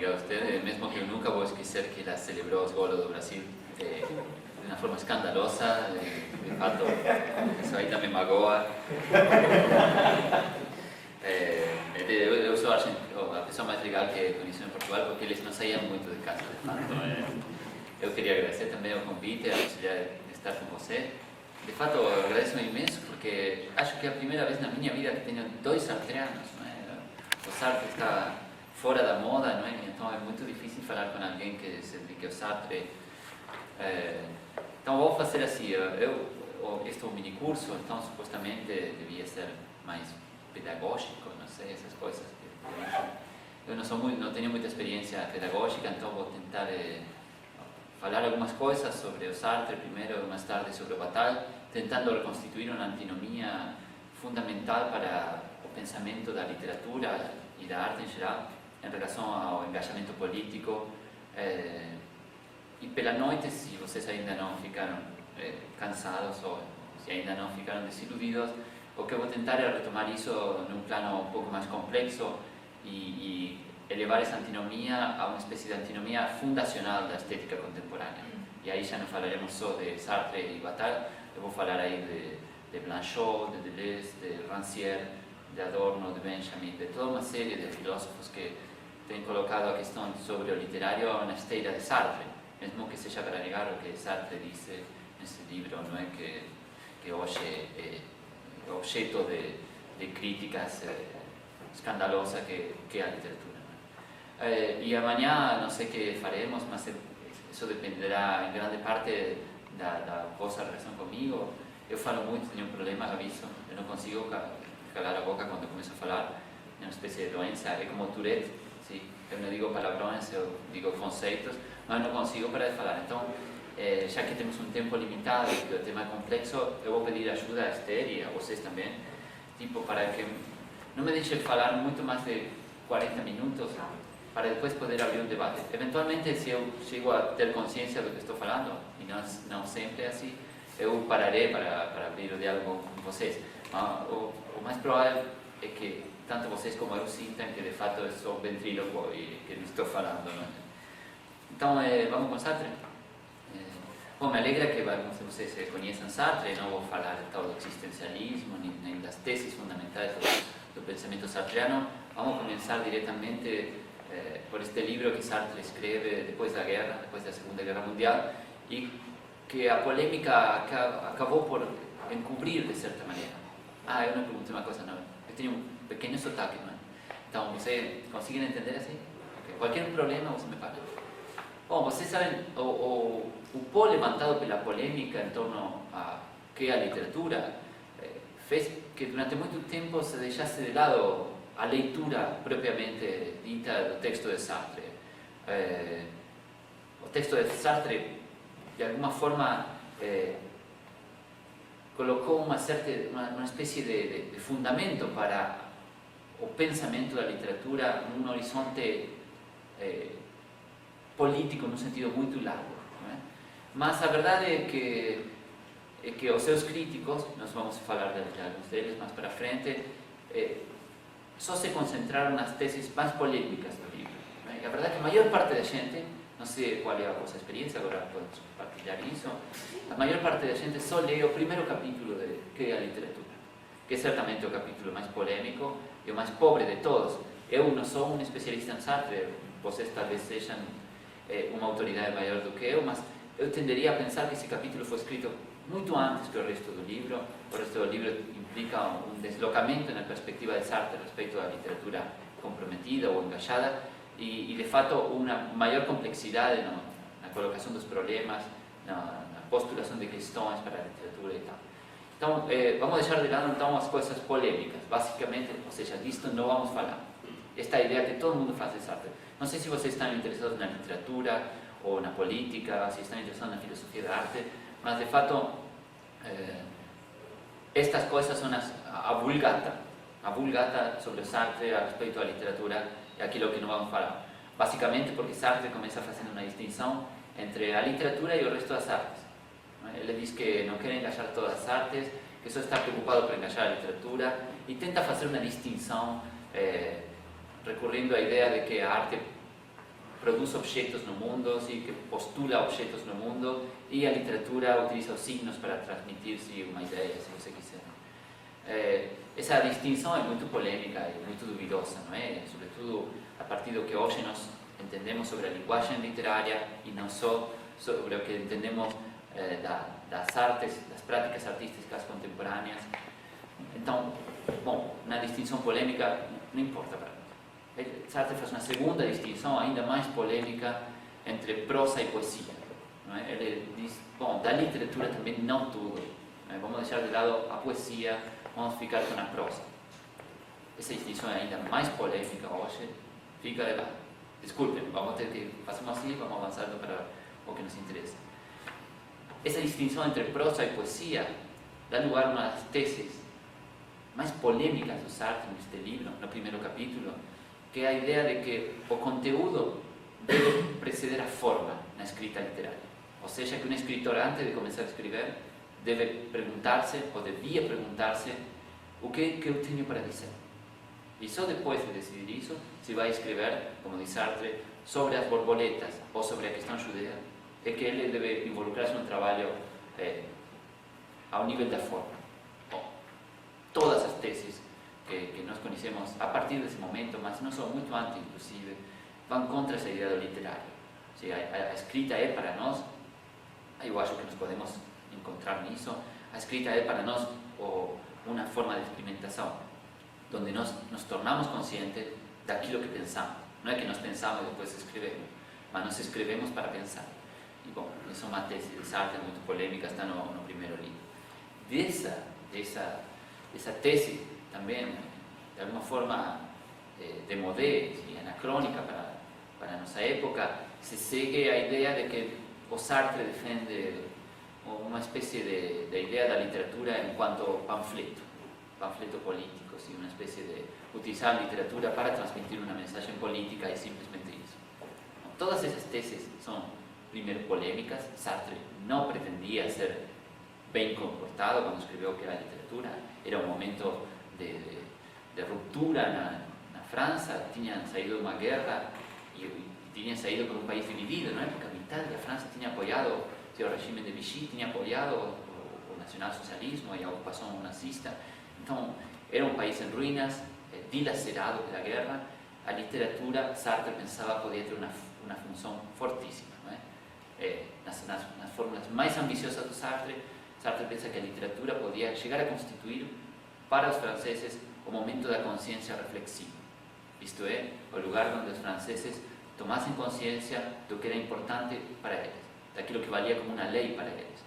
obrigado a usted, mesmo que eu nunca vou esquecer que ela celebrou os golos do Brasil de uma forma escandalosa, de fato, isso ainda me magoa. Eu sou a pessoa mais legal que conheci em Portugal, porque eles não saíam muito de casa, de fato. Eu queria agradecer também o convite, a possibilidade de estar com você. De fato, agradeço imenso, porque acho que é a primeira vez na minha vida que tenho dois sartreanos, não é? O Sartre está fora da moda, não é? Então é muito difícil falar com alguém que se dedique ao Sartre. Então vou fazer assim, este é um mini curso, então supostamente devia ser mais pedagógico, não sei, essas coisas. Eu não tenho muita experiência pedagógica, então vou tentar falar algumas coisas sobre o Sartre primeiro, mais tarde sobre o Bataille, tentando reconstituir uma antinomia fundamental para o pensamento da literatura e da arte em geral, em relação ao engajamento político. E pela noite, se vocês ainda não ficaram cansados ou se ainda não ficaram desiludidos, o que eu vou tentar é retomar isso num plano um pouco mais complexo e elevar essa antinomia a uma espécie de antinomia fundacional da estética contemporânea. E aí já não falaremos só de Sartre e Bataille, eu vou falar aí de Blanchot, de Deleuze, de Rancière, de Adorno, de Benjamin, de toda uma série de filósofos que têm colocado a questão sobre o literário na esteira de Sartre, mesmo que seja para negar o que Sartre disse nesse livro, não é? Que hoje é objeto de críticas escandalosas que é a literatura. E amanhã não sei o que faremos, mas isso dependerá em grande parte da vossa relação comigo. Eu falo muito, tenho um problema, aviso, eu não consigo calar a boca quando começo a falar, é uma espécie de doença, é como Tourette, sim? Eu não digo palavrões, eu digo conceitos, mas não consigo parar de falar. Então, já que temos um tempo limitado e que o tema é complexo, eu vou pedir ajuda a Esther e a vocês também, tipo, para que não me deixem falar muito mais de 40 minutos, para depois poder abrir um debate. Eventualmente, se eu chego a ter consciência do que estou falando, e não sempre é assim, eu pararei para abrir o diálogo com vocês. O mais provável é que tanto vocês como eu sintam que de fato eu sou ventríloco e que não estou falando. Não é? Então, vamos com Sartre? Bom, me alegra que vocês conheçam Sartre, não vou falar tal do existencialismo, nem das teses fundamentais do pensamento sartreano. Vamos começar diretamente por este livro que Sartre escreve depois da guerra, depois da Segunda Guerra Mundial, e que a polêmica acabou por encobrir de certa maneira. Eu não perguntei uma coisa, não. Eu tenho um pequeno sotaque, não é? Então, vocês conseguem entender assim? Okay. Qualquer problema, você me fala. Bom, vocês sabem, o pó levantado pela polêmica em torno a que é a literatura fez que durante muito tempo se deixasse de lado a leitura propriamente dita do texto de Sartre. O texto de Sartre, de alguma forma, colocou uma espécie de fundamento para o pensamento da literatura num horizonte político num sentido muito largo. Não é? Mas a verdade é que os seus críticos, nós vamos falar de alguns deles mais para frente, só se concentraram nas teses mais polêmicas do livro. Não é? E a verdade é que a maior parte da gente, não sei qual é a vossa experiência, agora podemos partilhar isso, a maior parte da gente só lê o primeiro capítulo de que é a literatura, que é certamente o capítulo mais polêmico e o mais pobre de todos. Eu não sou um especialista em Sartre, vocês talvez sejam uma autoridade maior do que eu, mas eu tenderia a pensar que esse capítulo foi escrito muito antes que o resto do livro. O resto do livro implica um deslocamento na perspectiva de Sartre respeito à literatura comprometida ou engajada e de fato, uma maior complexidade na colocação dos problemas, na postulação de questões para a literatura e tal. Então, vamos deixar de lado então as coisas polêmicas, basicamente, ou seja, disto não vamos falar. Esta é a ideia que todo mundo faz de Sartre. Não sei se vocês estão interessados na literatura ou na política, se estão interessados na filosofia da arte, mas de fato estas coisas são a vulgata sobre Sartre a respeito à literatura é aquilo que não vamos falar. Basicamente porque Sartre começa fazendo uma distinção entre a literatura e o resto das artes. Ele diz que não quer engajar todas as artes, que só está preocupado por engajar a literatura e tenta fazer uma distinção recorrendo à ideia de que a arte produce objetos no mundo, ¿sí? Que postula objetos no mundo, e a literatura utiliza os signos para transmitir uma ideia, se você quiser. Essa distinção é muito polêmica e muito duvidosa, não é? Sobretudo a partir do que hoje nós entendemos sobre a linguagem literária e não só sobre o que entendemos das artes, das práticas artísticas contemporâneas. Então, bom, na distinção polêmica não importa para nós. Sartre faz uma segunda distinção ainda mais polêmica entre prosa e poesia. Não é? Ele diz, bom, da literatura também não tudo. Não é? Vamos deixar de lado a poesia, vamos ficar com a prosa. Essa distinção é ainda mais polêmica hoje. Fica de lado. Desculpem, vamos ter que fazer assim, vamos avançando para o que nos interessa. Essa distinção entre prosa e poesia dá lugar a uma das teses mais polêmicas do Sartre neste livro, no primeiro capítulo, que é a ideia de que o conteúdo deve preceder a forma na escrita literária. Ou seja, que um escritor, antes de começar a escrever, deve perguntar-se, ou devia perguntar-se, o que eu tenho para dizer. E só depois de decidir isso, se vai escrever, como diz Sartre, sobre as borboletas ou sobre a questão judia, é que ele deve involucrar-se num trabalho ao nível da forma. Bom, todas as teses que nós conhecemos a partir desse momento, mas não são muito antes, inclusive, vão contra essa ideia do literário. Se a escrita é para nós, eu acho que nós podemos encontrar nisso, a escrita é para nós uma forma de experimentação, onde nós nos tornamos conscientes daquilo que pensamos. Não é que nós pensamos e depois escrevemos, mas nós escrevemos para pensar. E, bom, isso é uma tese de Sartre muito polêmica, está no primeiro livro. Dessa tese também, de alguma forma, demodé, anacrônica para a nossa época, se segue a ideia de que o Sartre defende uma espécie de ideia da literatura enquanto panfleto político, assim, uma espécie de utilizar a literatura para transmitir uma mensagem política e simplesmente isso. Todas essas teses são, primeiro, polêmicas. Sartre não pretendia ser bem comportado quando escreveu o que era a literatura. Era um momento de ruptura na França, tinham saído de uma guerra e tinham saído por um país dividido, não é? Porque a metade da França tinha apoiado o regime de Vichy, tinha apoiado o nacionalsocialismo e a ocupação nazista. Então, era um país em ruínas, dilacerado pela guerra. A literatura, Sartre pensava, podia ter uma função fortíssima. Não é? Nas fórmulas mais ambiciosas do Sartre pensa que a literatura podia chegar a constituir para os franceses o momento da consciência reflexiva. Isto é, o lugar onde os franceses tomassem consciência do que era importante para eles, daquilo que valia como uma lei para eles.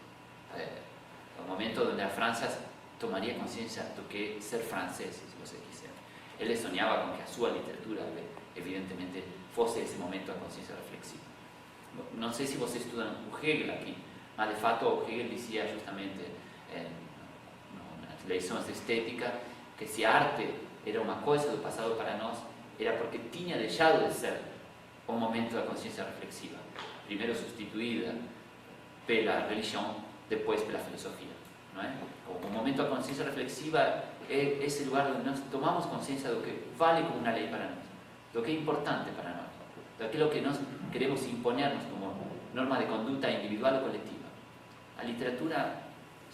O momento onde a França tomaria consciência do que é ser francês, se você quiser. Ele sonhava com que a sua literatura, evidentemente, fosse esse momento da consciência reflexiva. Não sei se vocês estudam o Hegel aqui, mas de fato o Hegel dizia justamente nas lições de estética que se a arte era uma coisa do passado para nós, era porque tinha deixado de ser o momento da consciência reflexiva, primeiro substituída pela religião, depois pela filosofia. Não é? O momento da consciência reflexiva é esse lugar onde nós tomamos consciência do que vale como uma lei para nós, do que é importante para nós, daquilo que nós queremos imponernos como norma de conduta individual ou coletiva. A literatura,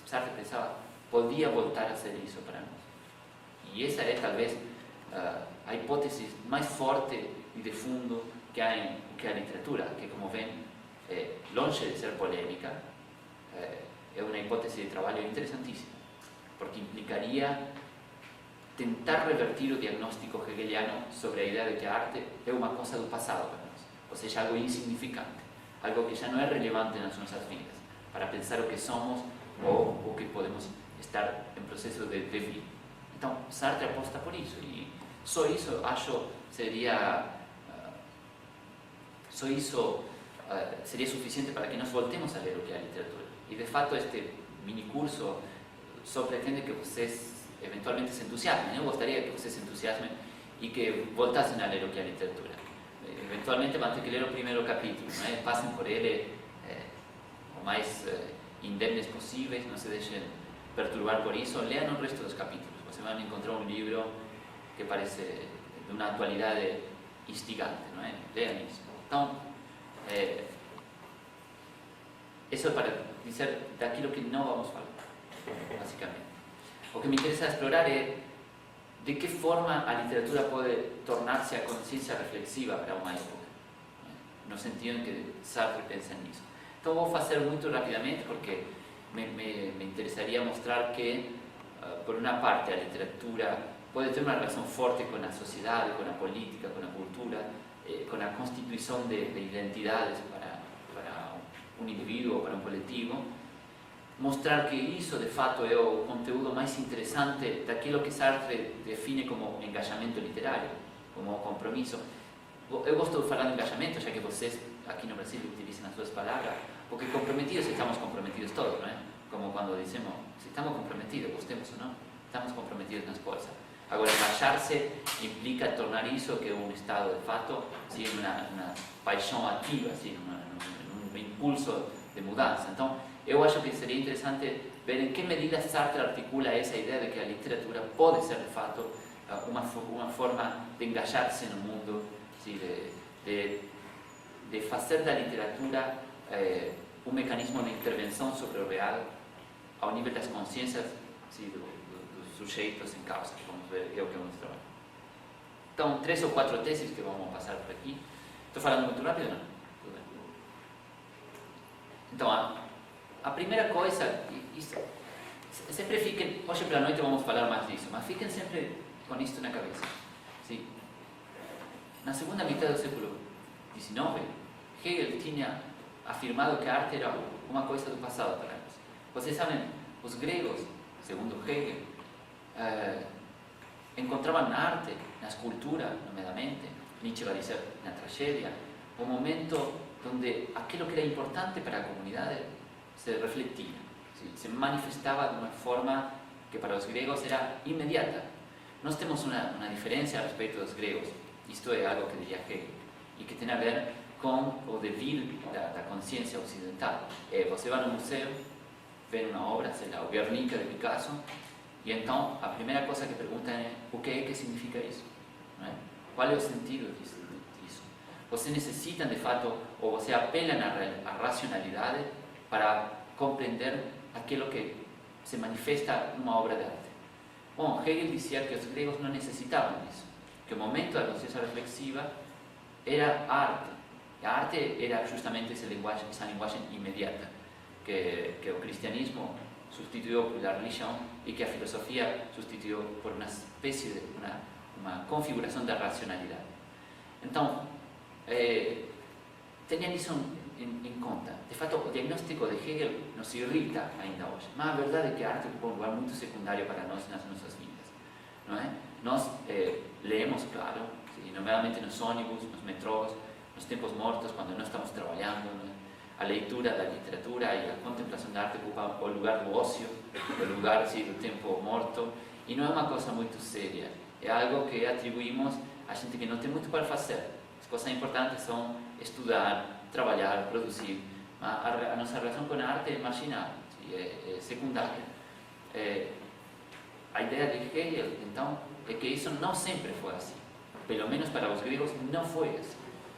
Sartre pensava, podia voltar a ser isso para nós. E essa é talvez a hipótese mais forte e de fundo que há em que a literatura, que como ven, longe de ser polêmica, é uma hipótese de trabalho interessantíssima, porque implicaria tentar revertir o diagnóstico hegeliano sobre a ideia de que a arte é uma coisa do passado para nós, ou seja, algo insignificante, algo que já não é relevante nas nossas vidas, para pensar o que somos ou o que podemos estar em processo de devir. Então, Sartre aposta por isso, e só isso, acho, seria suficiente para que nós voltemos a ler o que é a literatura. E, de fato, este mini curso só pretende que vocês eventualmente se entusiasmem. Eu gostaria que vocês se entusiasmem e que voltassem a ler o que é a literatura. Eventualmente vão ter que ler o primeiro capítulo, não é? Passem por ele o mais indemnes possíveis, não se deixem perturbar por isso, leiam o resto dos capítulos. Vocês vão encontrar um livro que parece de uma atualidade instigante, não é? Leiam isso. Então, isso é para dizer daquilo que não vamos falar, basicamente. O que me interessa explorar é de que forma a literatura pode tornar-se a consciência reflexiva para uma época, no sentido em que Sartre pensa nisso. Então vou fazer muito rapidamente porque me interessaria mostrar que, por uma parte, a literatura pode ter uma relação forte com a sociedade, com a política, com a cultura, com a constituição de identidades para um indivíduo ou para um coletivo. Mostrar que isso, de fato, é o conteúdo mais interessante daquilo que Sartre define como engajamento literário, como compromisso. Eu gosto de falar de engajamento, já que vocês aqui no Brasil utilizam as suas palavras, porque comprometidos estamos comprometidos todos, não é? Como quando dizemos, se estamos comprometidos, gostemos ou não, estamos comprometidos nas coisas. Agora, engajar-se implica tornar isso, que é um estado de fato, sim, uma paixão ativa, sim, um impulso de mudança. Então, eu acho que seria interessante ver em que medida Sartre articula essa ideia de que a literatura pode ser, de fato, uma forma de engajar-se no mundo, sim, de fazer da literatura um mecanismo de intervenção sobre o real ao nível das consciências, sim, dos sujeitos em causa. Vamos ver, é o que vamos trabalhar. Então, 3 ou 4 teses que vamos passar por aqui. Estou falando muito rápido, não? Tudo bem. Então, a primeira coisa, isso, sempre fiquem, hoje pela noite vamos falar mais disso, mas fiquem sempre com isto na cabeça. Sim. Na segunda metade do século XIX, Hegel tinha afirmado que a arte era uma coisa do passado para eles. Vocês sabem, os gregos, segundo Hegel, encontravam na arte, na escultura, nomeadamente, Nietzsche vai dizer na tragédia, um momento onde aquilo que era importante para a comunidade se refletia, se manifestava de uma forma que para os gregos era imediata. Nós temos uma diferença a respeito dos gregos, isto é algo que diria Hegel, e que tem a ver com o devir da consciência ocidental. Você vai no museu, vê uma obra, sei lá, o Guernica de Picasso, e então a primeira coisa que perguntam é o que significa isso? Não é? Qual é o sentido disso? Você necessita, de fato, ou você apela à racionalidade para compreender aquilo que se manifesta numa obra de arte. Bom, Hegel dizia que os gregos não necessitavam disso, que o momento da consciência reflexiva era a arte. A arte era justamente essa linguagem imediata, que o cristianismo substituiu pela religião e que a filosofia substituiu por uma espécie de uma configuração da racionalidade. Então, tenham isso em conta. De fato, o diagnóstico de Hegel nos irrita ainda hoje, mas a verdade é que a arte ocupa um lugar muito secundário para nós nas nossas vidas, não é? Nós lemos, claro, nomeadamente nos ônibus, nos metrôs, nos tempos mortos, quando não estamos trabalhando, né? A leitura da literatura e a contemplação da arte ocupam o lugar do ócio, o lugar do tempo morto, e não é uma coisa muito séria, é algo que atribuímos a gente que não tem muito para fazer. As coisas importantes são estudar, trabalhar, produzir, mas a nossa relação com a arte é marginal, é secundária. A ideia de Hegel, então, é que isso não sempre foi assim. Pelo menos para os gregos não foi assim.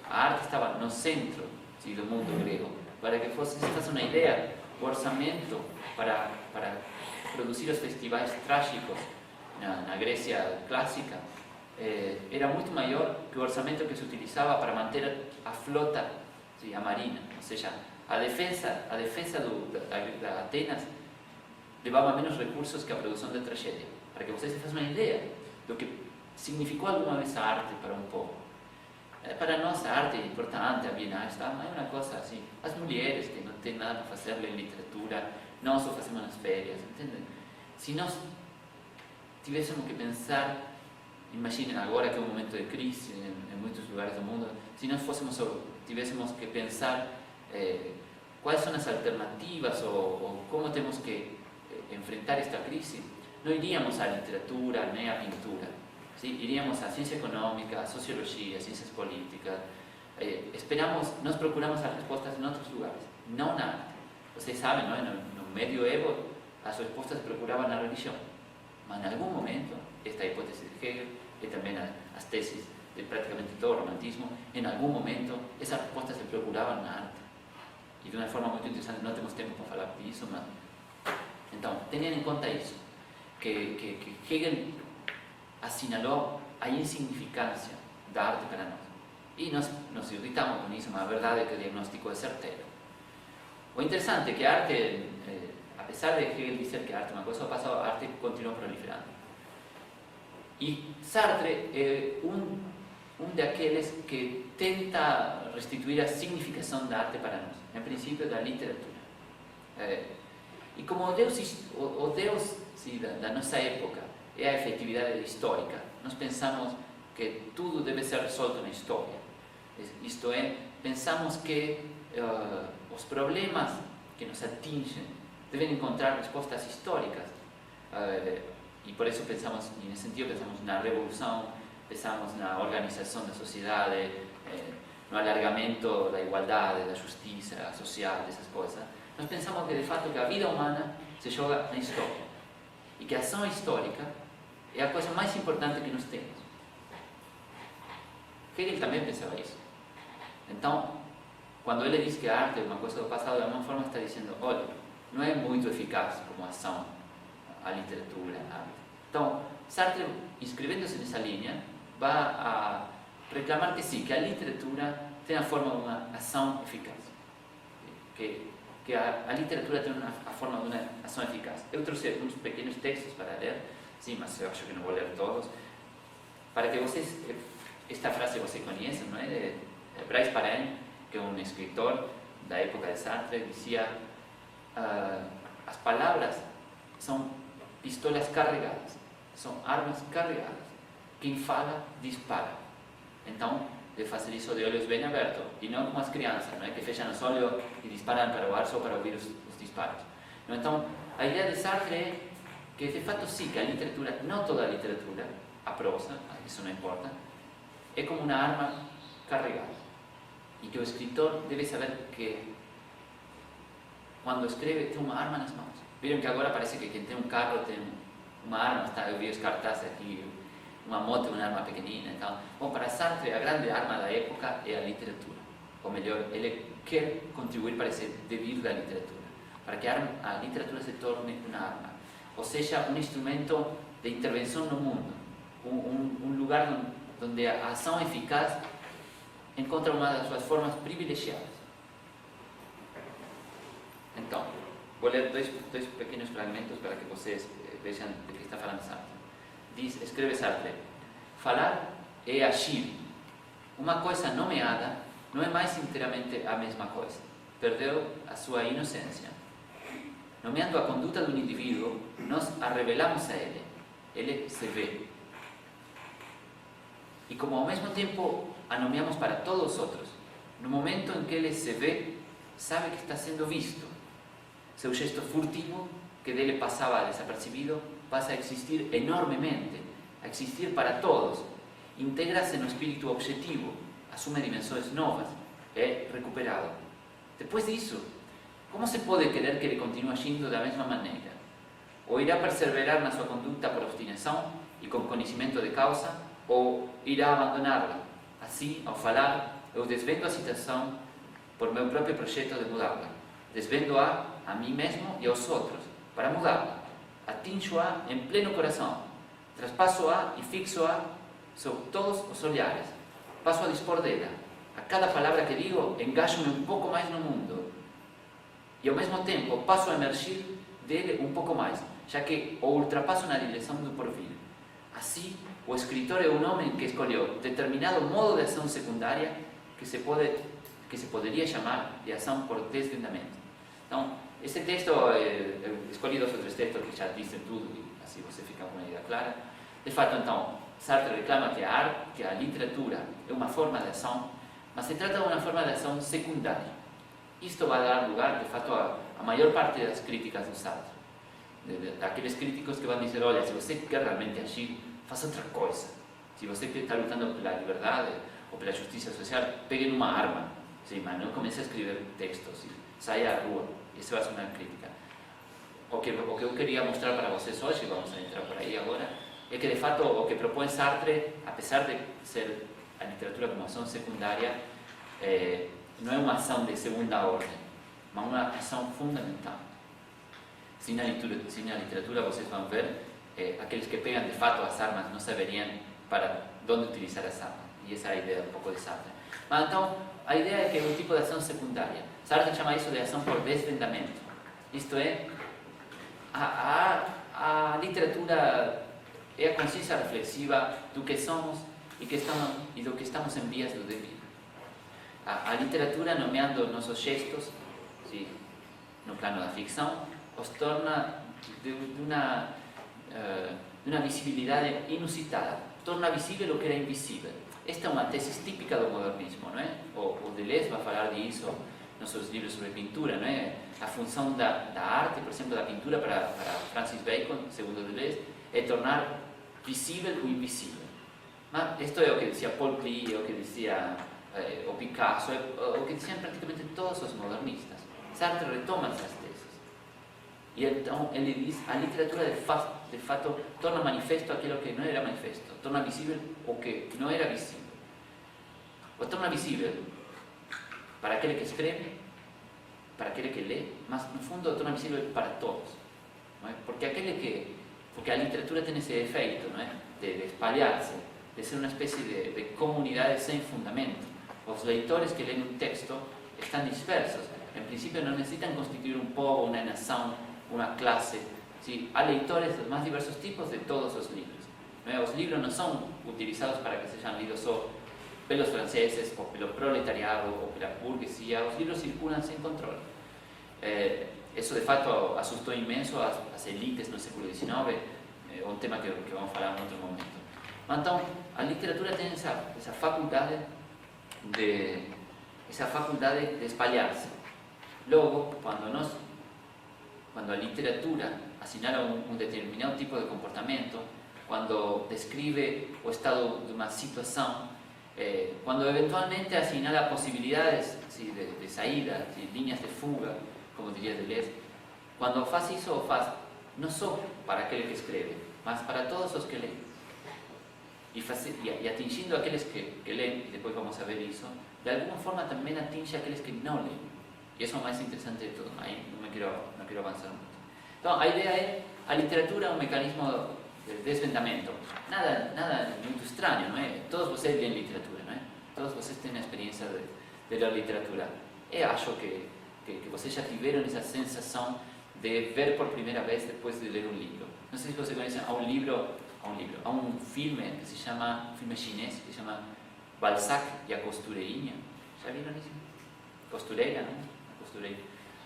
A arte estava no centro do mundo grego. Para que vocês façam uma ideia, o orçamento para produzir os festivais trágicos na Grécia clássica era muito maior que o orçamento que se utilizava para manter a flota, a marina. Ou seja, a defesa da Atenas levava menos recursos que a produção da tragédia. Para que vocês façam uma ideia do que significou alguma vez a arte para um povo. Para nós a arte é importante, a Bienal está, mas é uma coisa assim, as mulheres que não têm nada para fazer em literatura, nós só fazemos nas férias, entendem? Se nós tivéssemos que pensar, imaginem agora que é um momento de crise em muitos lugares do mundo, se nós tivéssemos que pensar quais são as alternativas ou como temos que enfrentar esta crise, não iríamos à literatura nem à pintura. Sí, iríamos a ciência econômica, a sociologia, a ciências políticas. Nós procuramos as respostas em outros lugares, não na arte. Vocês sabem, não é? No medioevo, as respostas se procuravam na religião. Mas, em algum momento, esta hipótese de Hegel e também as teses de praticamente todo o romantismo, em algum momento, essas respostas se procuravam na arte. E de uma forma muito interessante, não temos tempo para falar disso, mas... Então, tenham em conta isso, que Hegel assinalou a insignificância da arte para nós. E nós nos irritamos com isso, mas a verdade é que o diagnóstico é certeiro. O interessante é que a arte, apesar de Hegel dizer que a arte é uma coisa do passado, a arte continua proliferando. E Sartre é daqueles que tenta restituir a significação da arte para nós, em princípio da literatura. E como o Deus sim, da nossa época é a efetividade histórica, nós pensamos que tudo deve ser resolto na história. Isto é, pensamos que os problemas que nos atingem devem encontrar respostas históricas. E por isso pensamos, e nesse sentido, pensamos na revolução, pensamos na organização da sociedade, no alargamento da igualdade, da justiça social, dessas coisas. Nós pensamos que, de fato, que a vida humana se joga na história e que a ação histórica é a coisa mais importante que nós temos. Hegel também pensava isso. Então, quando ele diz que a arte é uma coisa do passado, de alguma forma está dizendo, olha, não é muito eficaz como ação a literatura, a arte. Então, Sartre, inscrevendo-se nessa linha, vai a reclamar que sim, que a literatura tem a forma de uma ação eficaz. Que a literatura tem a forma de uma ação eficaz. Eu trouxe uns pequenos textos para ler, sim, mas eu acho que não vou ler todos, para que vocês, esta frase vocês conhecem, não é? De Bryce Parain, que é um escritor da época de Sartre, dizia: as palavras são pistolas carregadas, são armas carregadas. Quem fala, dispara. Então, de fazer isso de olhos bem abertos, e não como as crianças, não é? Que fecham os olhos e disparam para o ar só para ouvir os disparos. Não? Então, a ideia de Sartre é que, de fato, sim, que a literatura, não toda a literatura, a prosa, isso não importa, é como uma arma carregada. E que o escritor deve saber que, quando escreve, tem uma arma nas mãos. Viram que agora parece que quem tem um carro tem uma arma, tá? Eu vi os cartazes aqui, uma moto, uma arma pequenina. Então, bom, para Sartre, a grande arma da época é a literatura. Ou melhor, ele quer contribuir para esse devir da literatura, para que a literatura se torne uma arma, ou seja, um instrumento de intervenção no mundo, um lugar onde a ação eficaz encontra uma das suas formas privilegiadas. Então, vou ler dois pequenos fragmentos para que vocês vejam de que está falando Sartre. Escreve Sartre: falar é agir. Uma coisa nomeada não é mais inteiramente a mesma coisa. Perdeu a sua inocência. Nomeando a conduta de um indivíduo, nós a revelamos a ele. Ele se vê. E como ao mesmo tempo a nomeamos para todos os outros, no momento em que ele se vê, sabe que está sendo visto. Seu gesto furtivo, que dele passava desapercebido, passa a existir enormemente, a existir para todos, integra-se no espírito objetivo, assume dimensões novas, é recuperado. Depois disso, como se pode querer que ele continue agindo da mesma maneira? Ou irá perseverar na sua conduta por obstinação e com conhecimento de causa, ou irá abandoná-la? Assim, ao falar, eu desvendo a situação por meu próprio projeto de mudá-la. Desvendo-a a mim mesmo e aos outros, para mudá-la. Atinjo-a em pleno coração, traspasso-a e fixo-a sob todos os olhares. Passo a dispor dela. A cada palavra que digo, engajo-me um pouco mais no mundo. E ao mesmo tempo, passo a emergir dele um pouco mais, já que o ultrapasso na direção do porvir. Assim, o escritor é um homem que escolheu determinado modo de ação secundária que se poderia chamar de ação por desvendamento. Então, esse texto, eu escolhi dois ou três textos que já dizem tudo, e assim você fica com uma ideia clara. De fato, então, Sartre reclama que a arte, que a literatura é uma forma de ação, mas se trata de uma forma de ação secundária. Isto vai dar lugar, de fato, a maior parte das críticas do Sartre. Daqueles críticos que vão dizer: olha, se você quer realmente agir, faça outra coisa. Se você está lutando pela liberdade ou pela justiça social, pegue numa arma. Sim, mas não comece a escrever textos, saia à rua. Isso vai ser uma crítica. O que eu queria mostrar para vocês hoje, vamos entrar por aí agora, é que de fato o que propõe Sartre, apesar de ser a literatura como ação secundária não é uma ação de segunda ordem, mas uma ação fundamental. Sem a literatura vocês vão ver, aqueles que pegam de fato as armas não saberiam para onde utilizar as armas. E essa é a ideia um pouco de Sartre. Mas então, a ideia é que é um tipo de ação secundária. Sartre chama isso de ação por desvendamento. Isto é, a literatura é a consciência reflexiva do que somos e do que estamos em vias do devir. A literatura, nomeando nossos gestos, sim, no plano da ficção, os torna de uma visibilidade inusitada. Torna visível o que era invisível. Esta é uma tese típica do modernismo, não é? O Deleuze vai falar disso nos seus livros sobre pintura, não é? A função da arte, por exemplo, da pintura para Francis Bacon, segundo Deleuze, é tornar visível o invisível. Mas isto é o que dizia Paul Klee, é o que dizia o Picasso, é o que diziam praticamente todos os modernistas. Sartre retoma essas teses. E então ele diz a literatura de fato torna manifesto aquilo que não era manifesto, torna visível o que não era visível. O torna visível para aquele que escreve, para aquele que lê, mas no fundo o torna visível para todos. Não é? Porque a literatura tem esse efeito, não é? De espalhar-se, de ser uma espécie de comunidade sem fundamento. Os leitores que leem um texto estão dispersos. Em princípio não necessitam constituir um povo, uma nação, uma classe. Sim, há leitores dos mais diversos tipos de todos os livros. Não é? Os livros não são utilizados para que sejam lidos só pelos franceses, ou pelo proletariado, ou pela burguesia. Os livros circulam sem controle. Isso de fato assustou imenso as elites no século XIX, é um tema que vamos falar em outro momento. Mas então, a literatura tem essa faculdade de espalhar-se. Logo, quando a literatura assinala um determinado tipo de comportamento, quando descreve o estado de uma situação, quando eventualmente assinala possibilidades de saída, linhas de fuga, como diria Deleuze, quando faz isso, o faz não só para aquele que escreve, mas para todos os que leem. E atingindo aqueles que leem, e depois vamos a ver isso, de alguma forma também atinge aqueles que não leem. E isso é o mais interessante de tudo, aí não quero avançar muito. Então, a ideia é, a literatura é um mecanismo de desvendamento. Nada muito estranho, não é? Todos vocês leem literatura, não é? Todos vocês têm a experiência de ler literatura. Eu acho que vocês já tiveram essa sensação de ver por primeira vez depois de ler um livro. Não sei se vocês conhecem, há um filme que se chama, um filme chinês, que se chama Balzac e a Costureirinha. Já viram isso? Costureira, não? A Costureira.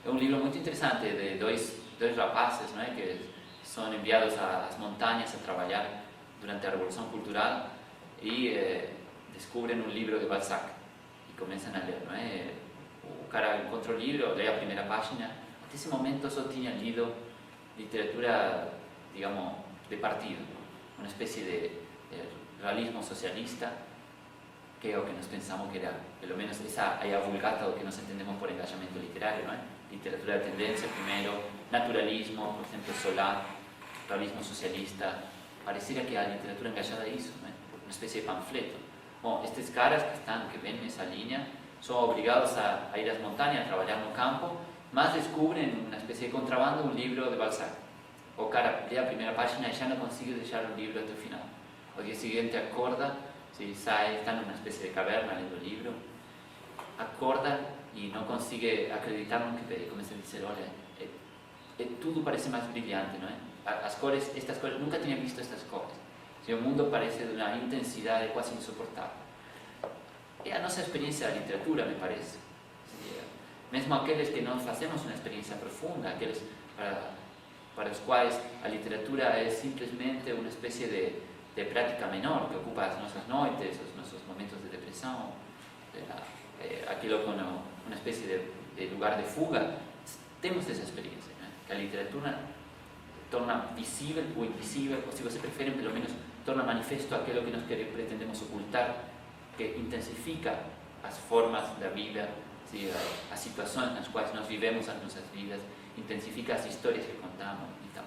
É um livro muito interessante de dois rapazes, não é? Que são enviados às montanhas a trabalhar durante a Revolução Cultural e descobrem um livro de Balzac e começam a ler, não é? O cara encontra o livro, lê a primeira página. Até esse momento só tinha lido literatura, digamos, de partido, uma espécie de realismo socialista, que é o que nós pensamos que era, pelo menos essa é a vulgata do que nós entendemos por engajamento literário, não é? Literatura de tendência, primeiro, naturalismo, por exemplo, Solá, realismo socialista. Pareceria que a literatura engajada é isso, não é? Uma espécie de panfleto. Bom, estes caras que vêm nessa linha são obrigados a ir às montanhas, a trabalhar no campo, mas descobrem uma espécie de contrabando um livro de Balzac. O cara lê a primeira página e já não consegue deixar o livro até o final. O dia seguinte acorda, sai, está numa espécie de caverna lendo o livro, acorda e não consegue acreditar no que vê. Começa a dizer, olha, tudo parece mais brilhante, não é? Estas cores, nunca tinha visto estas cores. O mundo parece de uma intensidade quase insuportável. É a nossa experiência da literatura, me parece. Mesmo aqueles que não fazemos uma experiência profunda, aqueles para os quais a literatura é simplesmente uma espécie de prática menor, que ocupa as nossas noites, os nossos momentos de depressão, aquilo como uma espécie de lugar de fuga, temos essa experiência, né? Que a literatura torna visível o invisível, ou se você prefere, pelo menos torna manifesto aquilo que nós pretendemos ocultar, que intensifica as formas da vida, as situações nas quais nós vivemos as nossas vidas, intensifica as histórias que contamos e tal.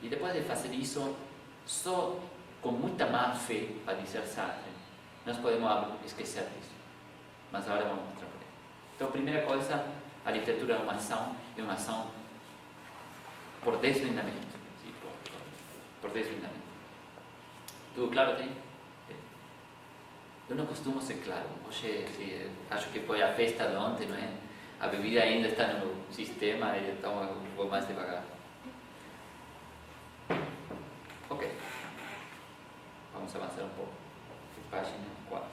E depois de fazer isso, só com muita má fé, a dizer Sartre, nós podemos esquecer disso. Mas agora vamos mostrar por aí. Então, primeira coisa, a literatura é uma ação por desvendamento. Sim, por desvendamento. Tudo claro aí? Eu não costumo ser claro. Hoje, acho que foi a festa de ontem, não é? A bebida ainda está no sistema, então eu vou mais devagar. Ok. Vamos avançar um pouco. Página 4.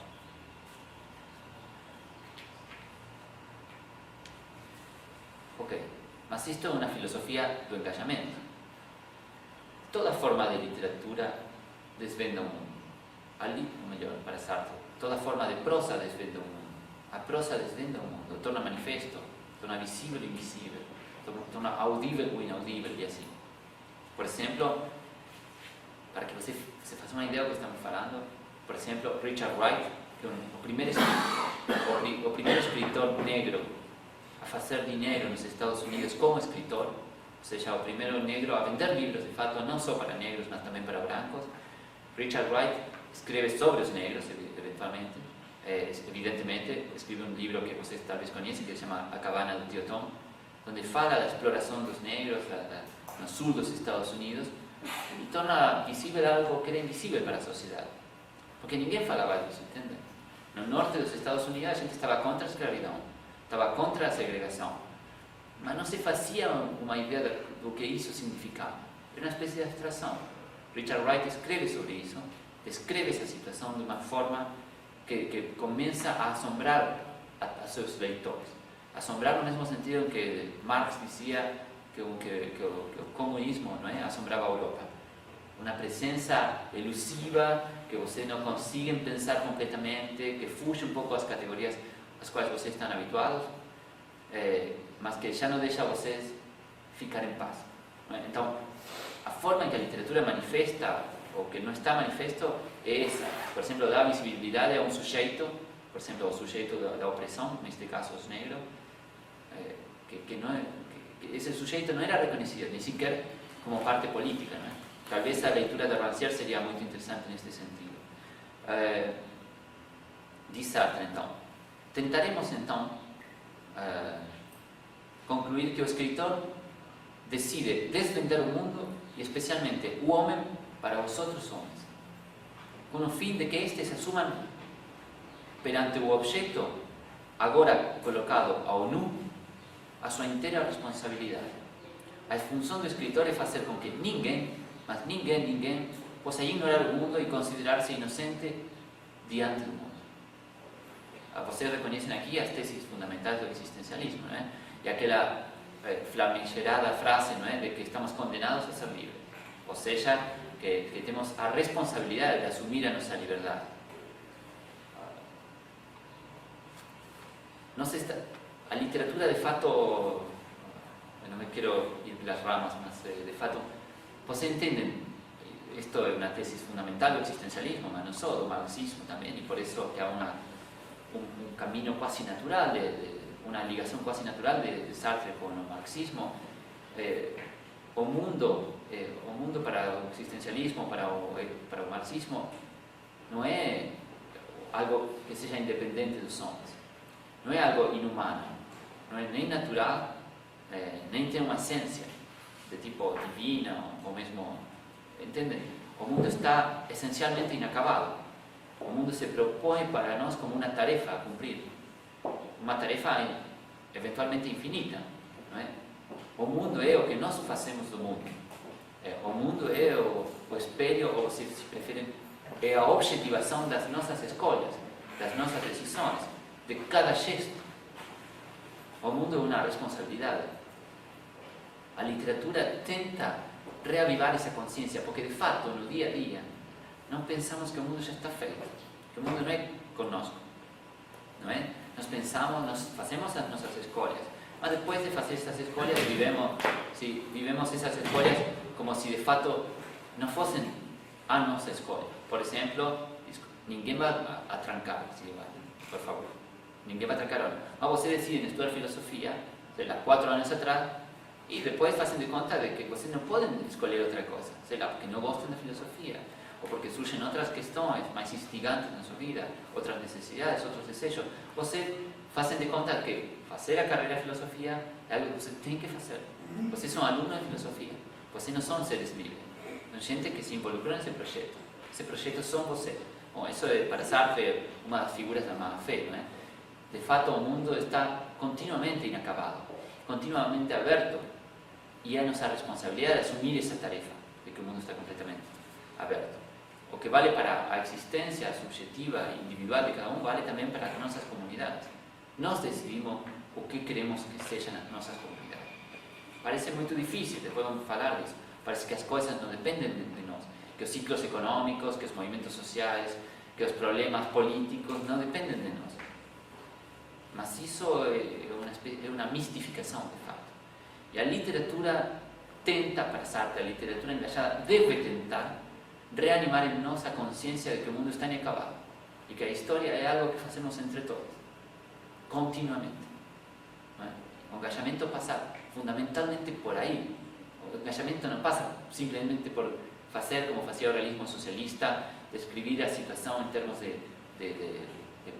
Ok. Mas isto é uma filosofia do engajamento. Toda forma de literatura desvenda o mundo. Ali, ou melhor, para Sartre, toda forma de prosa desvenda o mundo. A prosa desvenda o mundo, torna manifesto, torna visível o invisível, torna audível o inaudível e assim. Por exemplo, para que você faça uma ideia do que estamos falando, por exemplo, Richard Wright, que é o primeiro escritor negro a fazer dinheiro nos Estados Unidos como escritor, ou seja, o primeiro negro a vender livros, de fato, não só para negros, mas também para brancos. Richard Wright escreve sobre os negros, evidentemente, escreve um livro que vocês talvez conhecem, que se chama A Cabana do Tio Tom, onde fala da exploração dos negros no sul dos Estados Unidos e torna visível algo que era invisível para a sociedade. Porque ninguém falava disso, entende? No norte dos Estados Unidos a gente estava contra a escravidão, estava contra a segregação, mas não se fazia uma ideia do que isso significava. Era uma espécie de abstração. Richard Wright escreve sobre isso, descreve essa situação de uma forma que começa a assombrar a seus leitores. Assombrar no mesmo sentido que Marx dizia que o comunismo, não é, assombrava a Europa. Uma presença elusiva, que vocês não conseguem pensar completamente, que fuge um pouco das categorias às quais vocês estão habituados, mas que já não deixa vocês ficar em paz. Não é? Então, a forma em que a literatura manifesta, ou que não está manifesto, é essa. Por exemplo, dá visibilidade a um sujeito, por exemplo, o sujeito da opressão, neste caso os negros, que esse sujeito não era reconhecido, nem sequer como parte política. Não é? Talvez a leitura de Rancière seria muito interessante neste sentido. Diz Sartre, então, tentaremos, então, concluir que o escritor decide desvendar o mundo e especialmente o homem para os outros homens, com o fim de que estes assumam perante o objeto agora colocado ao nu a sua inteira responsabilidade. A função do escritor é fazer com que ninguém possa ignorar o mundo e considerar-se inocente diante do mundo. Vocês reconhecem aqui as teses fundamentais do existencialismo, não é? E aquela flamigerada frase, não é, de que estamos condenados a ser livres. Ou seja, que temos a responsabilidade de assumir a nossa liberdade. A literatura, de fato, não me quero ir pelas ramas, mas de fato, vocês entendem, isto é uma tese fundamental do existencialismo, mas não só, do marxismo também, e por isso que há um caminho quase natural, uma ligação quase natural de Sartre com o marxismo. O mundo para o existencialismo, para o marxismo, não é algo que seja independente dos homens, não é algo inumano, não é nem natural, nem tem uma essência de tipo divina ou mesmo, entendem? O mundo está essencialmente inacabado. O mundo se propõe para nós como uma tarefa a cumprir, uma tarefa eventualmente infinita, não é? O mundo é o que nós fazemos do mundo. O mundo é o espelho, ou se preferem, é a objetivação das nossas escolhas, das nossas decisões, de cada gesto. O mundo é uma responsabilidade. A literatura tenta reavivar essa consciência, porque de fato, no dia a dia, não pensamos que o mundo já está feito, que o mundo não é conosco, não é? Nós pensamos, nós fazemos as nossas escolhas, mas depois de fazer essas escolhas, vivemos essas escolhas como se de fato não fossem a nossa escolha. Por exemplo, ninguém vai atrancar, por favor, ninguém vai atrancar. Mas você decide estudar filosofia, sei lá, 4 anos atrás, e depois fazem de conta de que vocês não podem escolher outra coisa, sei lá, porque não gostam da filosofia, ou porque surgem outras questões mais instigantes na sua vida, outras necessidades, outros desejos, você fazem de conta que fazer a carreira de filosofia é algo que você tem que fazer. Vocês são alunos de filosofia, vocês não são seres livres. São gente que se involucrou nesse projeto. Esse projeto são vocês. Bom, isso é, para Sartre, uma das figuras da má-fé, não é? De fato, o mundo está continuamente inacabado, continuamente aberto, e é nossa responsabilidade assumir essa tarefa de que o mundo está completamente aberto. O que vale para a existência subjetiva e individual de cada um, vale também para as nossas comunidades. Nós decidimos o que queremos que sejam as nossas comunidades. Parece muito difícil, depois vamos falar disso. Parece que as coisas não dependem de nós, que os ciclos econômicos, que os movimentos sociais, que os problemas políticos não dependem de nós. Mas isso é uma mistificação, de fato. E a literatura tenta, para Sartre, a literatura engajada deve tentar reanimar em nós a consciência de que o mundo está inacabado e que a história é algo que fazemos entre todos, continuamente. Não é? O engajamento passa fundamentalmente por aí. O engajamento não passa simplesmente por fazer como fazia o realismo socialista, descrever a situação em termos de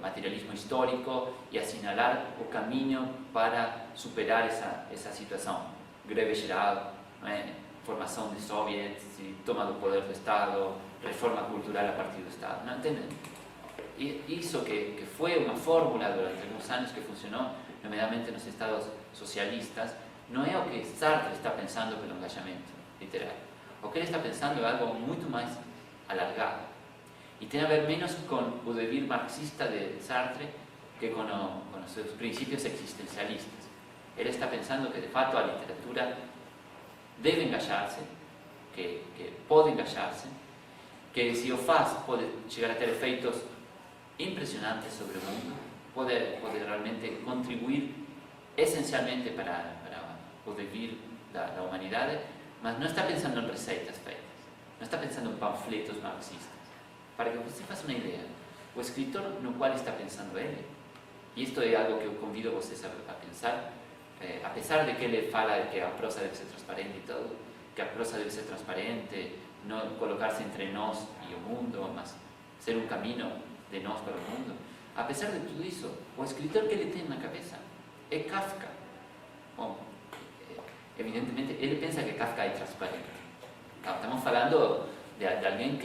materialismo histórico e assinalar o caminho para superar essa situação. Greve geral, não é? Formação de soviets, toma do poder do Estado, reforma cultural a partir do Estado. Não entendem? Isso que foi uma fórmula durante alguns anos que funcionou, nomeadamente nos Estados socialistas, não é o que Sartre está pensando pelo engajamento literário. O que ele está pensando é algo muito mais alargado. E tem a ver menos com o devir marxista de Sartre que com os seus princípios existencialistas. Ele está pensando que, de fato, a literatura deve engajar-se, que pode engajar-se, que se o faz pode chegar a ter efeitos impressionantes sobre o mundo, pode realmente contribuir essencialmente para o devir da humanidade, mas não está pensando em receitas feitas, não está pensando em panfletos marxistas. Para que você faça uma ideia, o escritor no qual está pensando ele, e isto é algo que eu convido vocês a pensar, apesar de que ele fala de que a prosa deve ser transparente e todo, que a prosa deve ser transparente, não colocar-se entre nós e o mundo, mas ser um caminho de nós para o mundo, apesar de tudo isso, o escritor que ele tem na cabeça é Kafka. Bom, evidentemente, ele pensa que Kafka é transparente. Estamos falando de alguém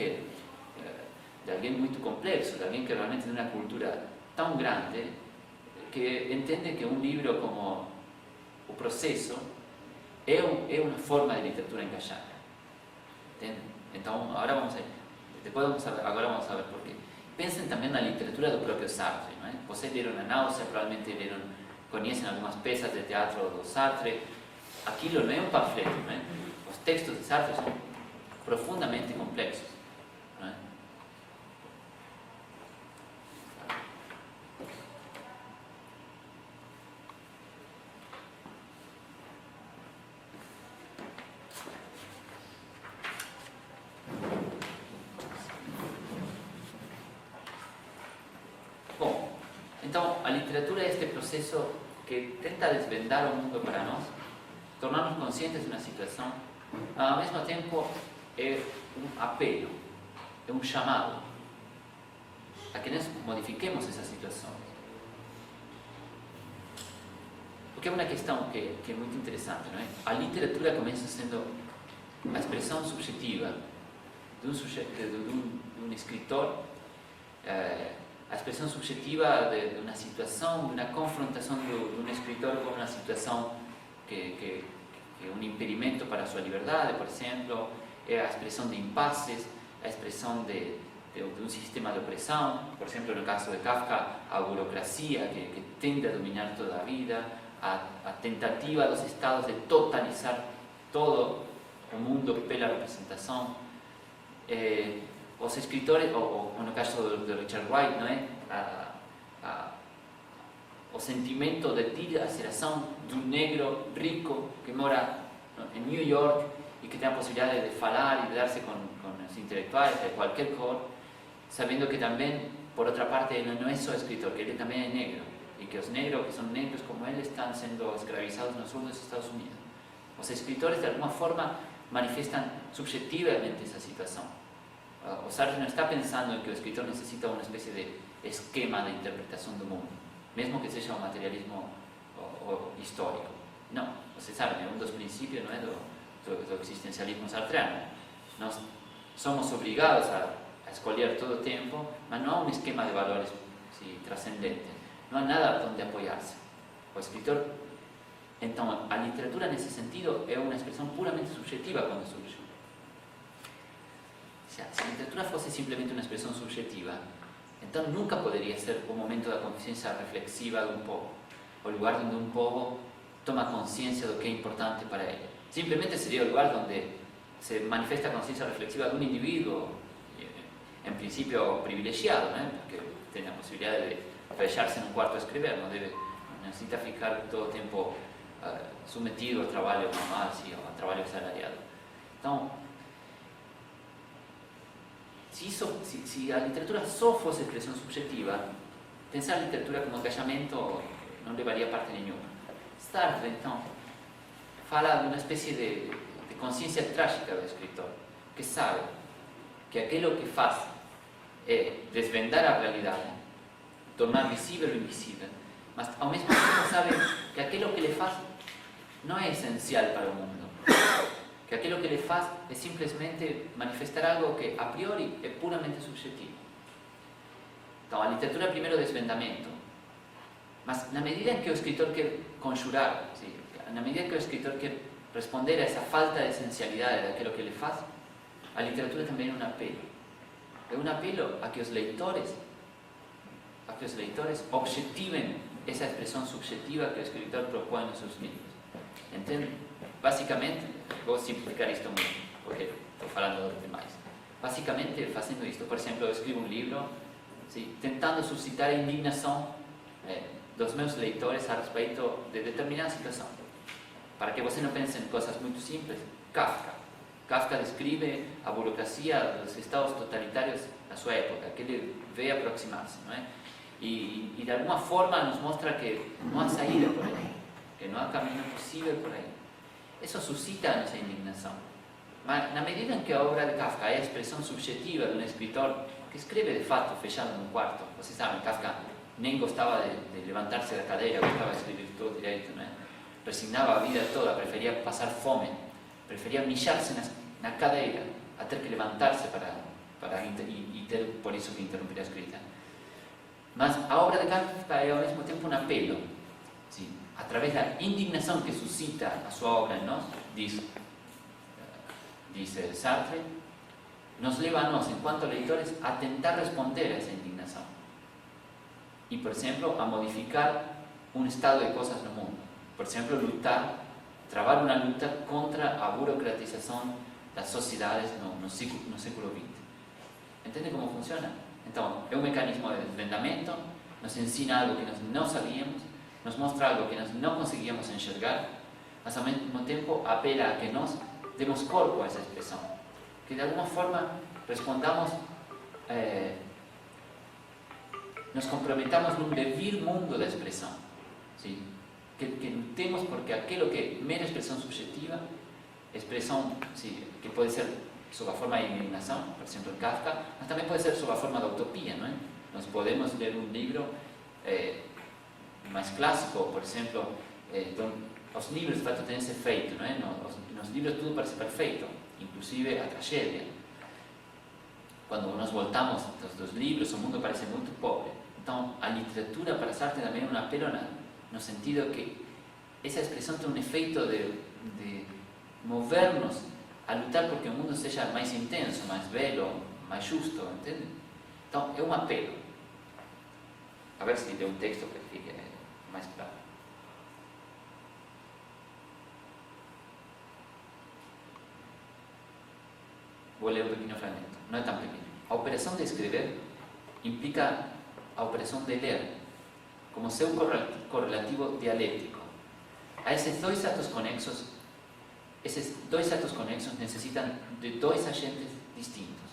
de alguém muito complexo, de alguém que realmente tem uma cultura tão grande que entende que um livro como O Processo é uma forma de literatura engajada. Entende? Então, agora vamos ver porquê. Pensem também na literatura do próprio Sartre. Não é? Vocês leram A Náusea, provavelmente conhecem algumas peças de teatro do Sartre. Aquilo não é um panfleto. Não é? Os textos de Sartre são profundamente complexos. Não é? Então, a literatura é este processo que tenta desvendar o mundo para nós, tornar-nos conscientes de uma situação, mas ao mesmo tempo é um apelo, é um chamado a que nós modifiquemos essa situação. Porque é uma questão que é muito interessante, não é? A literatura começa sendo a expressão subjetiva de um escritor, a expressão subjetiva de uma situação, de uma confrontação de um escritor com uma situação que é um impedimento para a sua liberdade, por exemplo, é a expressão de impasses, a expressão de um sistema de opressão, por exemplo, no caso de Kafka, a burocracia que tende a dominar toda a vida, a tentativa dos estados de totalizar todo o mundo pela representação. Os escritores, ou no caso de Richard Wright, não é? O sentimento de dilaceração de um negro rico que mora em New York e que tem a possibilidade de falar e de dar-se com os intelectuais de qualquer cor, sabendo que também, por outra parte, ele não é só escritor, que ele também é negro, e que os negros que são negros como ele estão sendo escravizados no sul dos Estados Unidos. Os escritores, de alguma forma, manifestam subjetivamente essa situação. O Sartre no está pensando en que o escritor necesita una especie de esquema de interpretación do mundo, mesmo que seja um materialismo o histórico. Não, você sabe, um dos princípios, não é, do existencialismo sartreano. Nós somos obrigados a escolher todo o tempo, mas não há um esquema de valores trascendente, não há nada onde apoiar-se. O escritor, então, a literatura nesse sentido é uma expressão puramente subjetiva quando surge. Se a literatura fosse simplesmente uma expressão subjetiva, então nunca poderia ser o momento da consciência reflexiva de um povo, o lugar onde um povo toma consciência do que é importante para ele. Simplesmente seria o lugar onde se manifesta a consciência reflexiva de um indivíduo, em princípio privilegiado, né? Porque tem a possibilidade de fechar-se num quarto a escrever, não necessita ficar todo o tempo submetido ao trabalho normal, ao trabalho assalariado. Então, se a literatura só fosse expressão subjetiva, pensar a literatura como engajamento não levaria a parte nenhuma. Sartre, então, fala de uma espécie de consciência trágica do escritor, que sabe que aquilo que faz é desvendar a realidade, tornar visível o invisível, mas ao mesmo tempo sabe que aquilo que ele faz não é essencial para o mundo, que aquilo que ele faz é simplesmente manifestar algo que a priori é puramente subjetivo. Então, a literatura é primeiro desvendamento, mas na medida em que o escritor quer conjurar, na medida em que o escritor quer responder a essa falta de essencialidade daquilo que ele faz, a literatura também é um apelo. É um apelo a que os leitores objetivem essa expressão subjetiva que o escritor propõe nos seus livros. Entende? Basicamente, vou simplificar isto muito, porque estou falando demais. Basicamente, fazendo isto, por exemplo, eu escrevo um livro tentando suscitar a indignação dos meus leitores a respeito de determinada situação. Para que você não pense em coisas muito simples, Kafka descreve a burocracia dos estados totalitários da sua época, que ele vê aproximar-se, não é? E de alguma forma nos mostra que não há saída por aí, que não há caminho possível por aí. Isso suscita a nossa indignação. Mas na medida em que a obra de Kafka é a expressão subjetiva de um escritor que escreve de fato fechado num quarto, vocês sabem, Kafka nem gostava de levantar-se da cadeira, gostava de escrever todo direito, não é? Resignava a vida toda, preferia passar fome, preferia mijar-se na cadeira, a ter que levantar-se e ter por isso que interromper a escrita. Mas a obra de Kafka é ao mesmo tempo um apelo, através da indignação que suscita a sua obra em nós, diz Sartre, nos leva a nós, enquanto leitores, a tentar responder a essa indignação. E, por exemplo, a modificar um estado de coisas no mundo. Por exemplo, travar uma luta contra a burocratização das sociedades no século XX. Entende como funciona? Então, é um mecanismo de desvendamento, nos ensina algo que nós não sabíamos, nos mostra algo que nós não conseguíamos enxergar, mas ao mesmo tempo apela a que nós demos corpo a essa expressão, que de alguma forma respondamos, nos comprometamos num devir mundo da expressão, que lutemos porque aquilo que é mera expressão subjetiva, expressão que pode ser sob a forma de indignação, por exemplo, em Kafka, mas também pode ser sob a forma da utopia, não é? Nós podemos ler um livro mais clássico, por exemplo, os livros de fato têm esse efeito, não é? Nos livros tudo parece perfeito, inclusive a tragédia. Quando nós voltamos dos livros, o mundo parece muito pobre. Então, a literatura para Sartre também é um apelo no sentido que essa expressão tem um efeito de mover-nos a lutar porque o mundo seja mais intenso, mais belo, mais justo, entende? Então, é um apelo. A ver se deu um texto que fique mais claro. Vou ler um pequeno fragmento, não é tão pequeno. A operação de escrever implica a operação de ler, como seu correlativo dialético. A esses dois atos conexos necessitam de dois agentes distintos.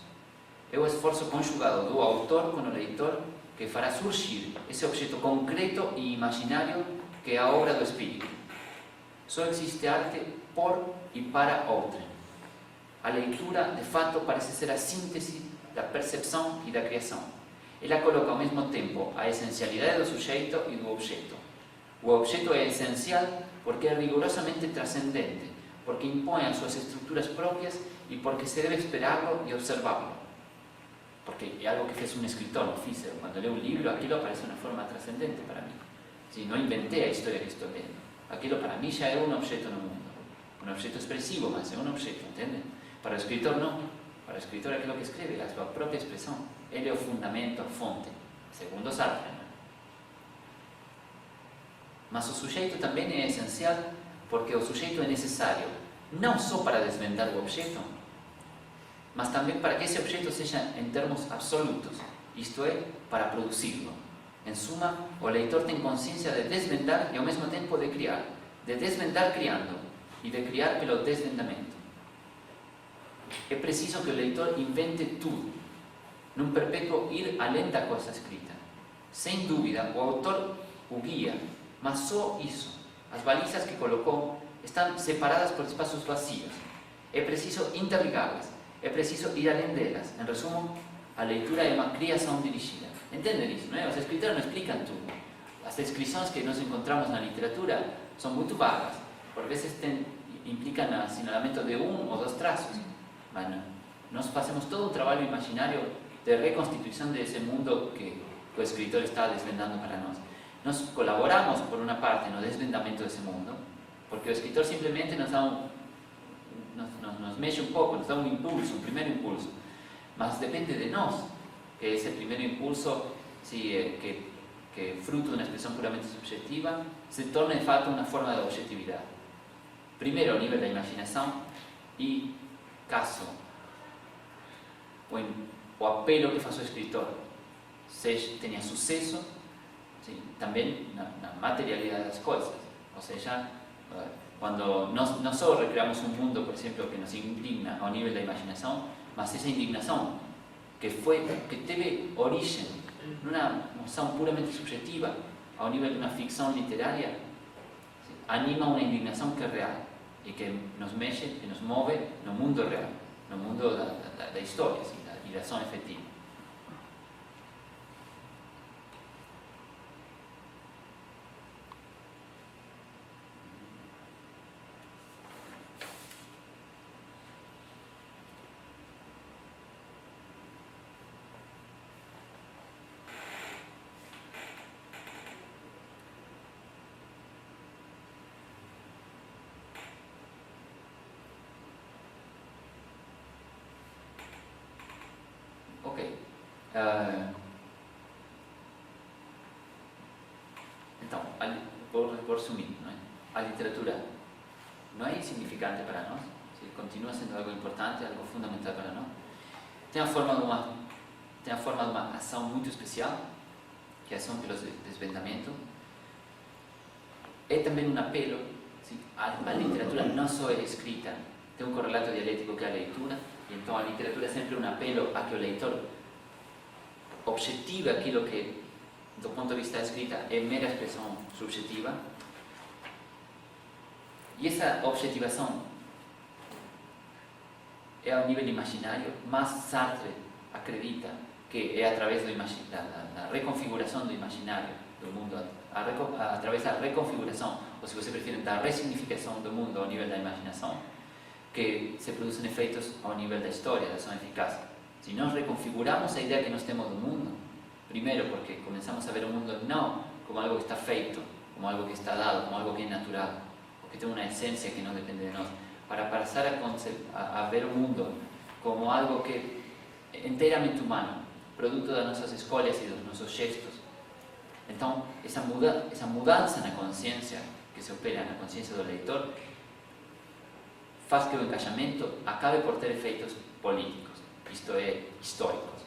É o esforço conjugado do autor com o leitor que fará surgir esse objeto concreto e imaginário que é a obra do espírito. Só existe arte por e para outrem. A leitura, de fato, parece ser a síntese da percepção e da criação. Ela coloca ao mesmo tempo a essencialidade do sujeito e do objeto. O objeto é essencial porque é rigorosamente trascendente, porque impõe as suas estruturas próprias e porque se deve esperá-lo e observá-lo. Porque é algo que fez um escritor, não fiz eu. Quando leio um livro, aquilo aparece de uma forma trascendente para mim. Sim, não inventei a história que estou lendo. Aquilo para mim já é um objeto no mundo. Um objeto expressivo, mas é um objeto, entende? Para o escritor, não. Para o escritor, é aquilo que escreve, a sua própria expressão. Ele é o fundamento, a fonte, segundo Sartre. Não? Mas o sujeito também é essencial porque o sujeito é necessário não só para desvendar o objeto, mas também para que esse objeto seja em termos absolutos, isto é, para produzi-lo. Em suma, o leitor tem consciência de desvendar e ao mesmo tempo de criar, de desvendar criando e de criar pelo desvendamento. É preciso que o leitor invente tudo, num perpétuo ir além da coisa escrita. Sem dúvida, o autor o guia, mas só isso. As balizas que colocou estão separadas por espaços vazios. É preciso interligá-las, é preciso ir além delas. Em resumo, a leitura é uma criação dirigida. Entendem isso, não é? Os escritores não explicam tudo. As descrições que nós encontramos na literatura são muito vagas. Por vezes implicam o assinalamento de um ou dois traços. Mas não. Nós fazemos todo um trabalho imaginário de reconstituição desse mundo que o escritor está desvendando para nós. Nós colaboramos, por uma parte, no desvendamento desse mundo, porque o escritor simplesmente nos mexe um pouco, nos dá um impulso, um primeiro impulso. Mas depende de nós que esse primeiro impulso, que é fruto de uma expressão puramente subjetiva, se torne de fato uma forma de objetividade. Primeiro, ao nível da imaginação, e caso o apelo que faz o escritor tenha sucesso, sim, também na materialidade das coisas. Ou seja, quando nós não só recriamos um mundo, por exemplo, que nos indigna ao nível da imaginação, mas essa indignação que teve origem numa noção puramente subjetiva, ao nível de uma ficção literária, anima uma indignação que é real e que nos mexe, que nos move no mundo real, no mundo da história, assim, da ação efetiva. Ok. Então, vou resumir, não é? A literatura não é insignificante para nós, continua sendo algo importante, algo fundamental para nós. Tem a forma de uma ação muito especial, que é a ação pelo desvendamento. É também um apelo. A literatura não só é escrita, tem um correlato dialético que é a leitura, e então a literatura é sempre um apelo a que o leitor objetive aquilo que, do ponto de vista da escrita, é mera expressão subjetiva. E essa objetivação é ao nível imaginário, mas Sartre acredita que é através da reconfiguração do imaginário do mundo, através da reconfiguração, ou se você prefere, da ressignificação do mundo ao nível da imaginação, que se produzem efeitos ao nível da história, da ação eficaz. Se nós reconfiguramos a ideia que nós temos do mundo, primeiro porque começamos a ver o mundo não como algo que está feito, como algo que está dado, como algo que é natural, porque tem uma essência que não depende de nós, para passar a ver o mundo como algo que é inteiramente humano, produto das nossas escolhas e dos nossos gestos. Então, essa mudança na consciência que se opera na consciência do leitor faz que o encaixamento acabe por ter efeitos políticos, isto é, históricos.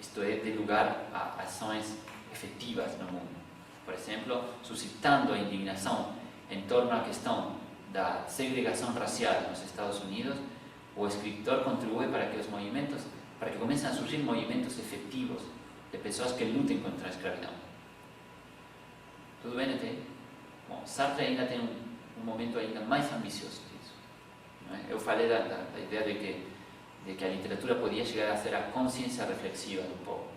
Isto é, de lugar a ações efetivas no mundo. Por exemplo, suscitando a indignação em torno à questão da segregação racial nos Estados Unidos, o escritor contribui para que comecem a surgir movimentos efetivos de pessoas que lutem contra a escravidão. Tudo bem até aí? Bom, Sartre ainda tem um momento ainda mais ambicioso disso. Não é? Eu falei da ideia de que a literatura podía llegar a ser a consciência reflexiva do povo.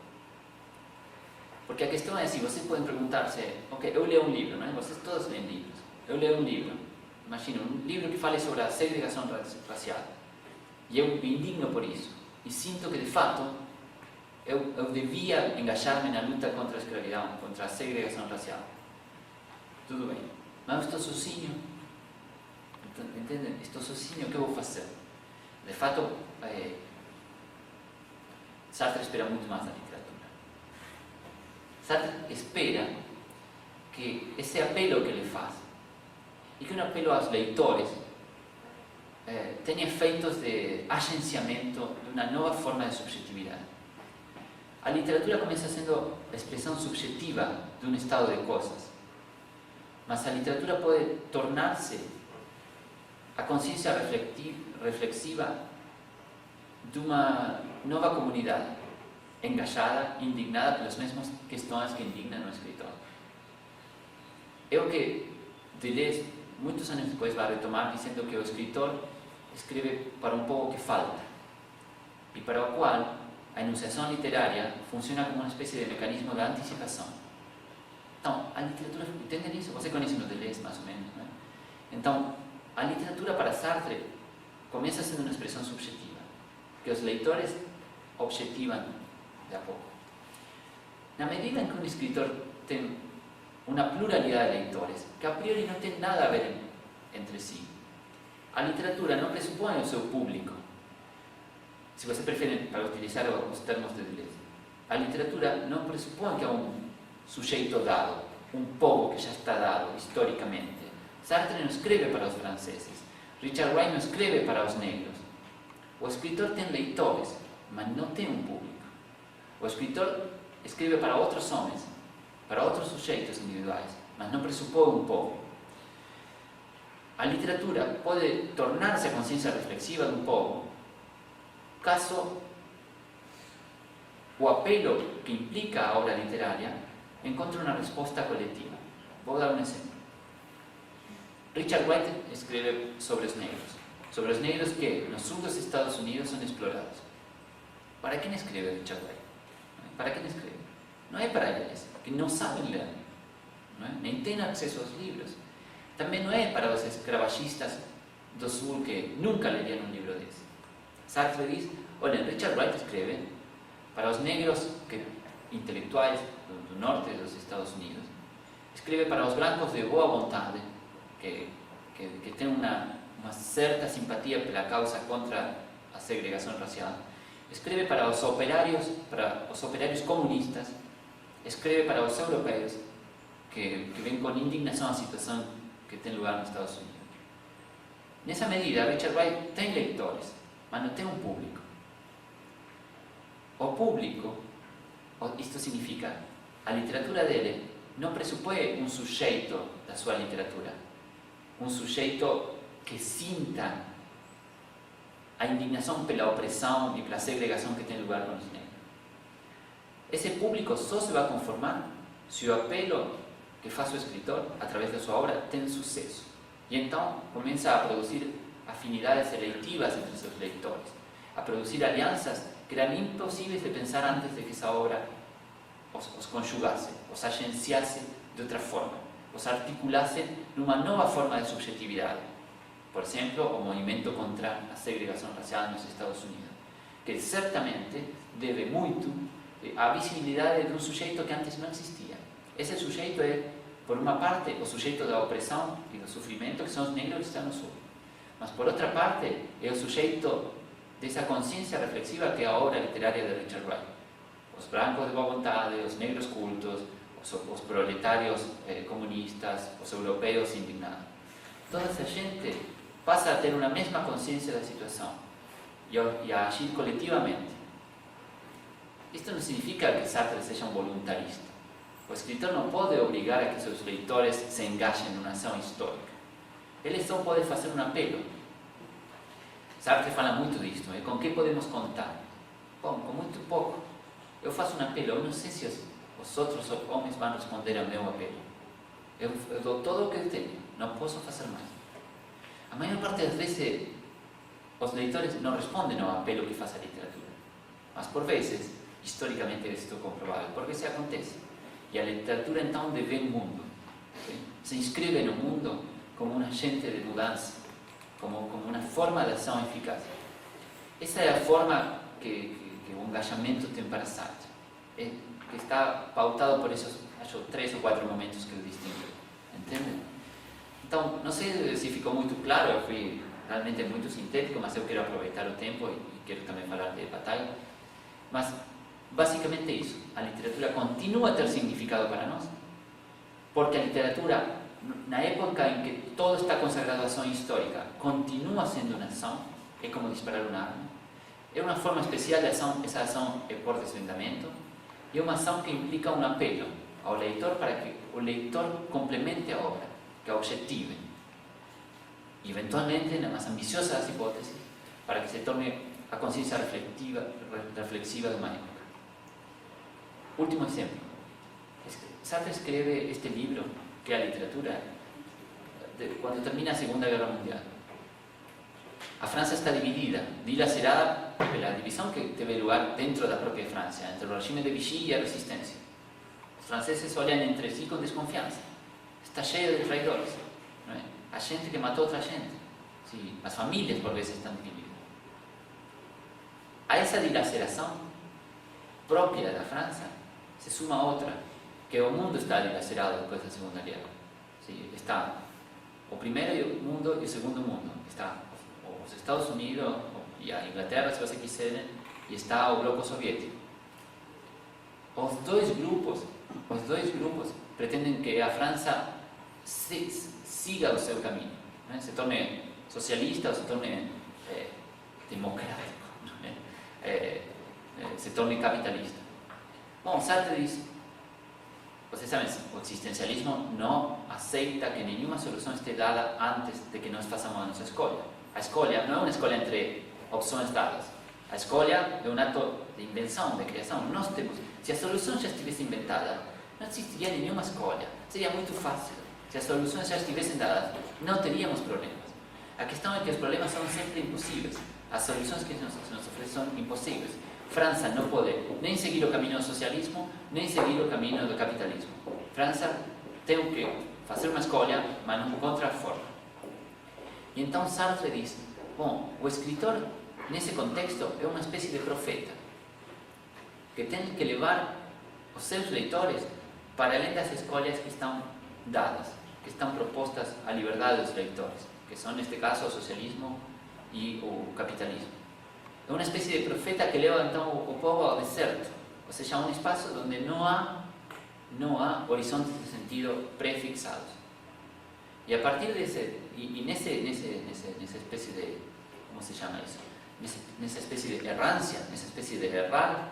Porque a questão é assim, vocês podem perguntar-se, ok, eu leio um livro, não é? Vocês todos leem livros. Eu leio um livro, imagina, um livro que fale sobre a segregação racial. E eu me indigno por isso. E sinto que, de fato, eu devia engajar-me na luta contra a escravidão, contra a segregação racial. Tudo bem. Mas eu estou sozinho. Entendem? Estou sozinho, o que eu vou fazer? De fato, Sartre espera muito mais da literatura. Sartre espera que esse apelo que ele faz, e que um apelo aos leitores, tenha efeitos de agenciamento de uma nova forma de subjetividade. A literatura começa sendo a expressão subjetiva de um estado de coisas, mas a literatura pode tornar-se a consciência reflexiva de uma nova comunidade, engajada, indignada pelas mesmas questões que indignam o escritor. É o que Deleuze, muitos anos depois, vai retomar, dizendo que o escritor escreve para um povo que falta, e para o qual a enunciação literária funciona como uma espécie de mecanismo de antecipação. Então, a literatura, entendem isso? Você conhece o Deleuze, mais ou menos, não é? Então, a literatura para Sartre começa sendo uma expressão subjetiva, que os leitores objetivam de a pouco. Na medida em que um escritor tem uma pluralidade de leitores, que a priori não tem nada a ver entre si, a literatura não pressupõe o seu público. Se você prefere, para utilizar os termos de Deleuze, a literatura não pressupõe que há um sujeito dado, um povo que já está dado historicamente. Sartre não escreve para os franceses, Richard Wright não escreve para os negros. O escritor tem leitores, mas não tem um público. O escritor escreve para outros homens, para outros sujeitos individuais, mas não pressupõe um povo. A literatura pode tornar-se a consciência reflexiva de um povo caso o apelo que implica a obra literária encontre uma resposta coletiva. Vou dar um exemplo. Richard Wright escreve sobre os negros que no sul dos Estados Unidos são explorados. Para quem escreve Richard Wright? Para quem escreve? Não é para eles, que não sabem ler, não é? Nem têm acesso aos livros. Também não é para os escravagistas do sul que nunca leriam um livro desse. Sartre diz, olha, Richard Wright escreve para os negros intelectuais do norte dos Estados Unidos, escreve para os brancos de boa vontade, que têm uma certa simpatia pela causa contra a segregação racial, escreve para os operários comunistas, escreve para os europeus que vêm com indignação a situação que tem lugar nos Estados Unidos. Nessa medida, Richard Wright tem leitores, mas não tem um público. O público, isto significa, a literatura dele não pressupõe um sujeito da sua literatura, um sujeito que sinta a indignação pela opressão e pela segregação que tem lugar com os negros. Esse público só se vai conformar se o apelo que faz o escritor, através da sua obra, tem sucesso. E então começa a produzir afinidades eleitivas entre seus leitores, a produzir alianças que eram impossíveis de pensar antes de que essa obra os conjugasse, os agenciasse de outra forma, os articulasse numa nova forma de subjetividade. Por exemplo, o movimento contra a segregação racial nos Estados Unidos, que certamente deve muito à visibilidade de um sujeito que antes não existia. Esse sujeito é, por uma parte, o sujeito da opressão e do sofrimento, que são os negros que estão no sul. Mas, por outra parte, é o sujeito dessa consciência reflexiva que é a obra literária de Richard Wright. Os brancos de boa vontade, os negros cultos, os proletários comunistas, os europeus indignados. Toda essa gente passa a ter uma mesma consciência da situação e a agir coletivamente. Isto não significa que Sartre seja um voluntarista. O escritor não pode obrigar a que seus leitores se engajem numa ação histórica. Ele só pode fazer um apelo. Sartre fala muito disto, com que podemos contar? Bom, com muito pouco. Eu faço um apelo, eu não sei se os outros homens vão responder ao meu apelo. Eu dou todo o que eu tenho, não posso fazer mais. A maior parte das vezes os leitores não respondem ao apelo que faz a literatura. Mas, por vezes, historicamente isto é comprovado, por vezes acontece. E a literatura, então, devê o mundo. Okay? Se inscreve no mundo como um agente de mudança, como uma forma de ação eficaz. Essa é a forma que o engajamento tem para Sartre, que está pautado por esses, acho, 3 ou 4 momentos que eu distingo. Entende? Então, não sei se ficou muito claro, eu fui realmente muito sintético, mas eu quero aproveitar o tempo e quero também falar de Bataille. Mas, basicamente é isso. A literatura continua a ter significado para nós, porque a literatura, na época em que todo está consagrado à ação histórica, continua sendo uma ação, é como disparar uma arma. É uma forma especial de ação, essa ação é por desvendamento, e é uma ação que implica um apelo ao leitor para que o leitor complemente a obra, que a objetive, e eventualmente, na mais ambiciosa das hipóteses, para que se torne a consciência reflexiva de uma época. Último exemplo. Sartre escreve este livro, que é a literatura, quando termina a Segunda Guerra Mundial. A França está dividida, dilacerada pela divisão que teve lugar dentro da própria França, entre o regime de Vichy e a resistência. Os franceses olham entre si com desconfiança. Está cheio de traidores, não é? A gente que matou outra gente. Sim, as famílias, por vezes, estão divididas. A essa dilaceração própria da França se suma outra, que o mundo está dilacerado depois da Segunda Guerra. Sim, está o primeiro mundo e o segundo mundo. Está os Estados Unidos e a Inglaterra, se você quiser, e está o bloco soviético. Os dois grupos pretendem que a França siga o seu caminho, né? Se torne socialista ou se torne democrático, né? Se torne capitalista. Bom, Sartre diz, vocês sabem, o existencialismo não aceita que nenhuma solução esteja dada antes de que nós façamos a nossa escolha. A escolha não é uma escolha entre opções dadas. A escolha é um ato de invenção, de criação. Nós temos, se a solução já estivesse inventada, não existiria nenhuma escolha. Seria muito fácil. Se as soluções já estivessem dadas, não teríamos problemas. A questão é que os problemas são sempre impossíveis. As soluções que nos oferecem são impossíveis. França não pode nem seguir o caminho do socialismo, nem seguir o caminho do capitalismo. França tem que fazer uma escolha, mas não encontra a forma. E então Sartre diz, bom, o escritor, nesse contexto, é uma espécie de profeta, que tem que levar os seus leitores para além das escolhas que estão dadas, que estão propostas à liberdade dos leitores, que são, neste caso, o socialismo e o capitalismo. É uma espécie de profeta que leva, então, o povo ao deserto, ou seja, a um espaço onde não há horizontes de sentido prefixados. E a partir desse, nessa espécie de, como se chama isso? Nessa espécie de errância, nessa espécie de errar,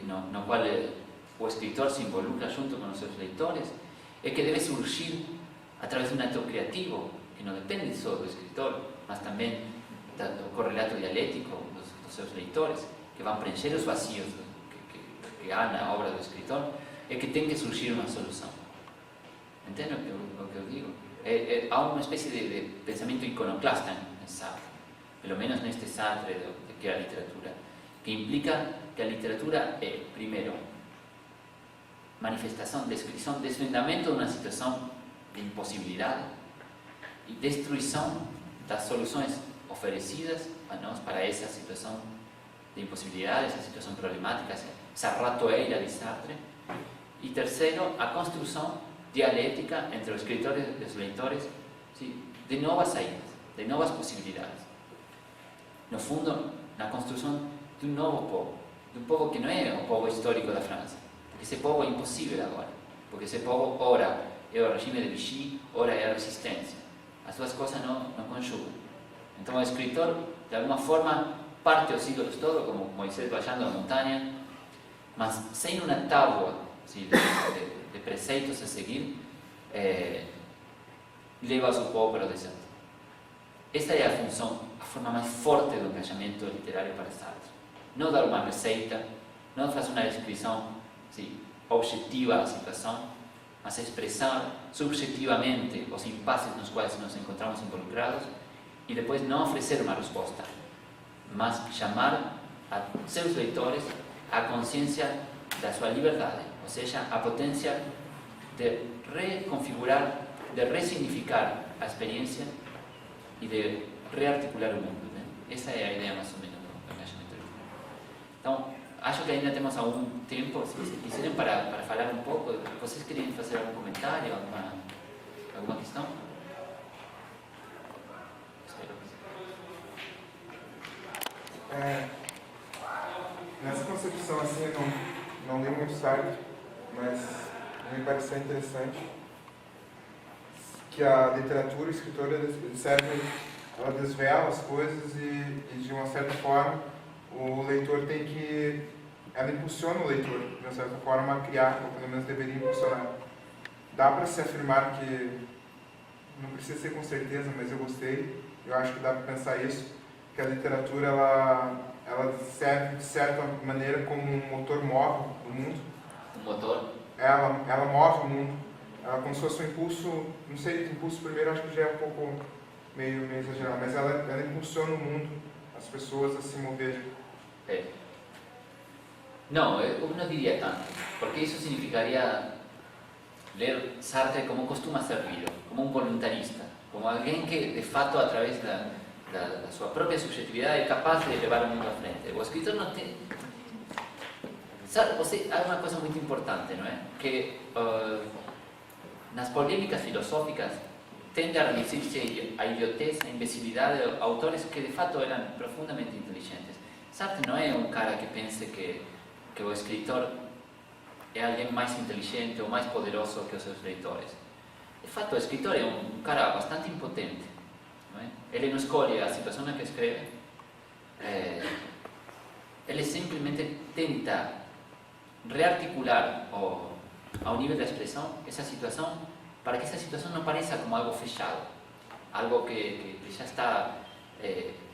no qual o escritor se involucra junto com os seus leitores, é que deve surgir através de um ato criativo, que não depende só do escritor, mas também do correlato dialético dos seus leitores, que vão preencher os vazios que há na obra do escritor, é que tem que surgir uma solução. Entende o que eu digo? Há uma espécie de pensamento iconoclasta em Sartre, pelo menos neste Sartre que é a literatura, que implica que a literatura é, primeiro, manifestação, descrição, desvendamento de uma situação de impossibilidade e destruição das soluções oferecidas a nós para essa situação de impossibilidade, essa situação problemática, essa ratoeira de Sartre. E terceiro, a construção dialética entre os escritores e os leitores, sim, de novas saídas, de novas possibilidades. No fundo, na construção de um novo povo, de um povo que não é o povo histórico da França, porque esse povo é impossível agora, porque esse povo, ora é o regime de Vichy, ora é a resistência. As duas coisas não conjugam. Então o escritor, de alguma forma, parte os ídolos todos, como Moisés baixando a montanha, mas sem uma tábua de preceitos a seguir, leva o seu povo para o deserto. Essa é a função, a forma mais forte do engajamento literário para Sartre. Não dar uma receita, não fazer uma descrição objetiva da situação, mas expressar subjetivamente os impasses nos quais nos encontramos involucrados e depois não oferecer uma resposta, mas chamar a seus leitores à consciência da sua liberdade, ou seja, a potência de reconfigurar, de ressignificar a experiência e de rearticular o mundo, né? Essa é a ideia mais ou menos do engajamento literário. Então, acho que ainda temos algum tempo, se vocês quiserem, para falar um pouco. Vocês querem fazer algum comentário, alguma questão? Nessa concepção assim, eu não li muito tarde, mas me pareceu interessante que a literatura, a escritora, ela desvela as coisas e de uma certa forma o leitor tem que... Ela impulsiona o leitor, de uma certa forma, a criar, ou pelo menos deveria impulsionar. Dá para se afirmar que, não precisa ser com certeza, mas eu gostei, eu acho que dá para pensar isso, que a literatura ela serve de certa maneira como um motor móvel do mundo. Um motor? Ela move o mundo. Ela, como se fosse um impulso, não sei, impulso primeiro acho que já é um pouco meio exagerado, mas ela impulsiona o mundo, as pessoas a se moverem. É. Não, eu não diria tanto, porque isso significaria ler Sartre como costuma ser lido, como um voluntarista, como alguém que, de fato, através da sua própria subjetividade é capaz de levar o mundo à frente. O escritor não tem... Sabe, há uma coisa muito importante, não é? Que nas polêmicas filosóficas tende a reduzir-se a idiotez, a imbecilidade de autores que, de fato, eram profundamente inteligentes. Sartre não é um cara que pense que o escritor é alguém mais inteligente ou mais poderoso que os seus leitores. De fato, o escritor é um cara bastante impotente. Não é? Ele não escolhe a situação na que escreve, ele simplesmente tenta rearticular ao nível da expressão essa situação para que essa situação não pareça como algo fechado, algo que já está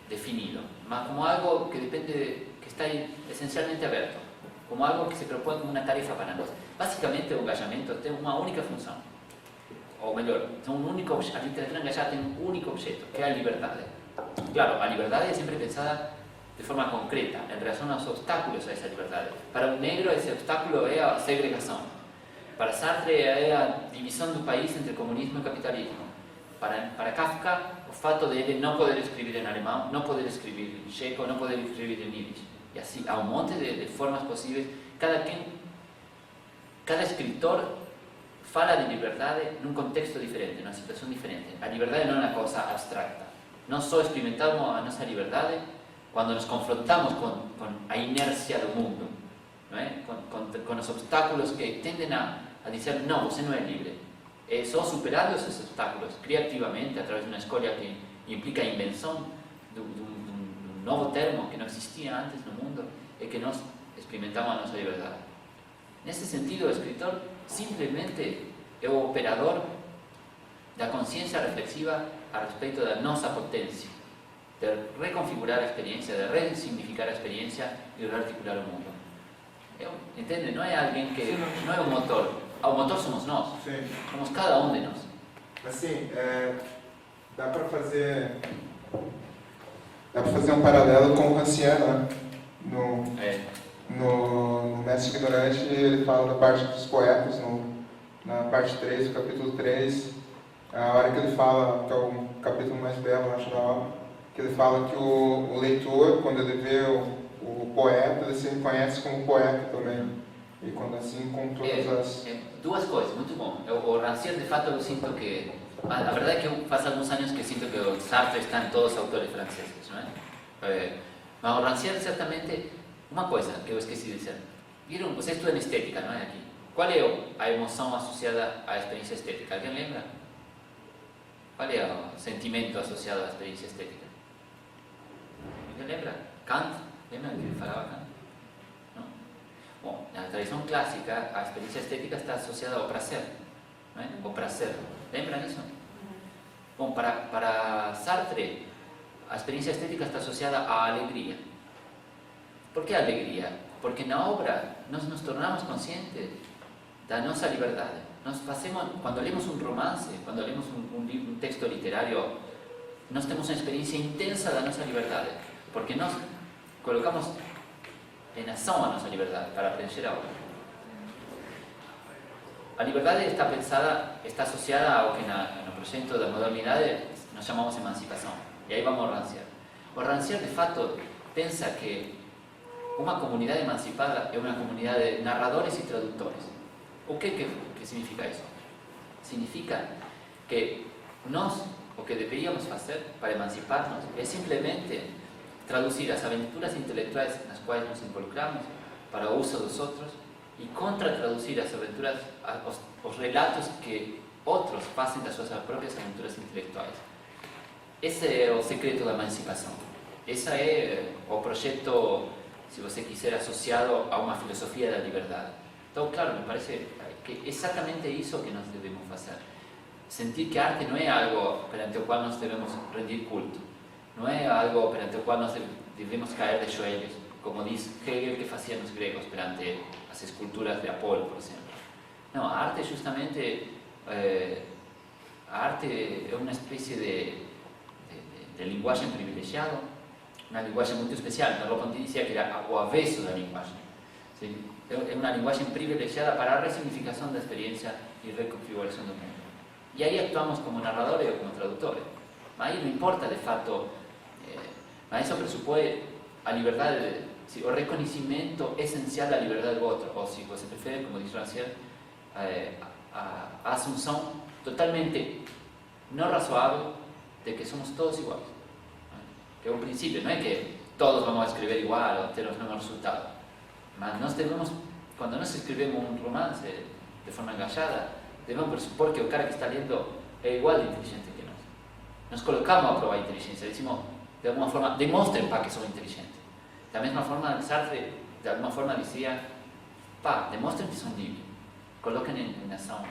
definido, mas como algo que depende, que está essencialmente aberto, como algo que se propõe como uma tarefa para nós. Basicamente, o engajamento tem uma única função, ou melhor, a literatura engajada tem um único objeto, que é a liberdade. Claro, a liberdade é sempre pensada de forma concreta, em relação aos obstáculos a essa liberdade. Para um negro, esse obstáculo é a segregação. Para Sartre, é a divisão do país entre comunismo e capitalismo. Para Kafka, o fato de ele não poder escrever em alemão, não poder escrever em checo, não poder escrever em yiddish. E assim, há um monte de formas possíveis. Cada escritor fala de liberdade num contexto diferente, numa situação diferente. A liberdade não é uma coisa abstracta. Nós só experimentamos a nossa liberdade quando nos confrontamos com a inércia do mundo, não é? Com os obstáculos que tendem a dizer, não, você não é livre. É só superando esses obstáculos criativamente, através de uma escolha que implica a invenção de um novo termo que não existia antes no mundo, é que nós experimentamos a nossa liberdade. Nesse sentido, o escritor simplesmente é o operador da consciência reflexiva a respeito da nossa potência, de reconfigurar a experiência, de resignificar a experiência e rearticular o mundo. Entende? Não é alguém que... não é um motor. O motor somos nós. Sim. Somos cada um de nós. Assim, dá para fazer um paralelo com o Rancière, né? No Mestre Ignorante, ele fala da parte dos poetas, na parte 3, do capítulo 3, a hora que ele fala, que é o capítulo mais belo, acho, da obra, que ele fala que o leitor, quando ele vê o poeta, ele se reconhece como poeta também. E quando assim, com todas as... Duas coisas, muito bom. O Rancière, de fato, eu sinto que... A verdade é que eu faz alguns anos que sinto que o Sartre está em todos os autores franceses, não é? Mas o Rancière, certamente... Uma coisa que eu esqueci de dizer. Viram? Você estuda estética, não é? Aqui. Qual é a emoção associada à experiência estética? Alguém lembra? Qual é o sentimento associado à experiência estética? Alguém lembra? Kant? Lembra que ele falava Kant? Não? Bom, na tradição clássica, a experiência estética está associada ao prazer, não é? O prazer. Lembra disso? Bom, para Sartre, a experiência estética está associada à alegria. Por que a alegria? Porque na obra nós nos tornamos conscientes da nossa liberdade. Nós fazemos, quando lemos um romance, quando lemos um texto literário nós temos uma experiência intensa da nossa liberdade, porque nós colocamos em ação a nossa liberdade para preencher a outra. A liberdade está associada ao que no projeto da modernidade nós chamamos emancipação. E aí vamos ao Rancière. O Rancière, de fato, pensa que uma comunidade emancipada é uma comunidade de narradores e tradutores. O que significa isso? Significa que nós, o que deveríamos fazer para emancipar-nos é simplesmente traduzir as aventuras intelectuais nas quais nos involucramos para o uso dos outros e contra-traduzir as aventuras, os relatos que outros fazem das suas próprias aventuras intelectuais. Esse é o secreto da emancipação. Esse é o projeto, se você quiser, associado a uma filosofia da liberdade. Então, claro, me parece que é exatamente isso que nós devemos fazer. Sentir que a arte não é algo perante o qual nós devemos rendir culto. Não é algo perante o qual nós devemos cair de joelhos, como diz Hegel que faziam os gregos perante as esculturas de Apolo, por exemplo. Não, a arte é justamente... a arte é uma espécie de linguagem privilegiada, uma linguagem muito especial. Merleau-Ponty dizia que era o avesso da linguagem. Sim? É uma linguagem privilegiada para a ressignificação da experiência e reconfiguração do mundo. E aí actuamos como narradores ou como tradutores. Mas aí não importa, de fato, mas isso pressupõe a liberdade, o reconhecimento essencial da liberdade do outro, ou se você prefere, como diz Rancière, a assunção totalmente não razoável de que somos todos iguais. Que é um princípio, não é que todos vamos escrever igual ou ter os mesmos resultados. Mas nós devemos, quando nós escrevemos um romance de forma engajada, devemos pressupor que o cara que está lendo é igual de inteligente que nós. Nos colocamos a prova a inteligência, decimos, de alguma forma, demonstrem que são inteligentes. Da mesma forma, Sartre, de alguma forma, dizia, demonstrem que são livres, coloquem em ação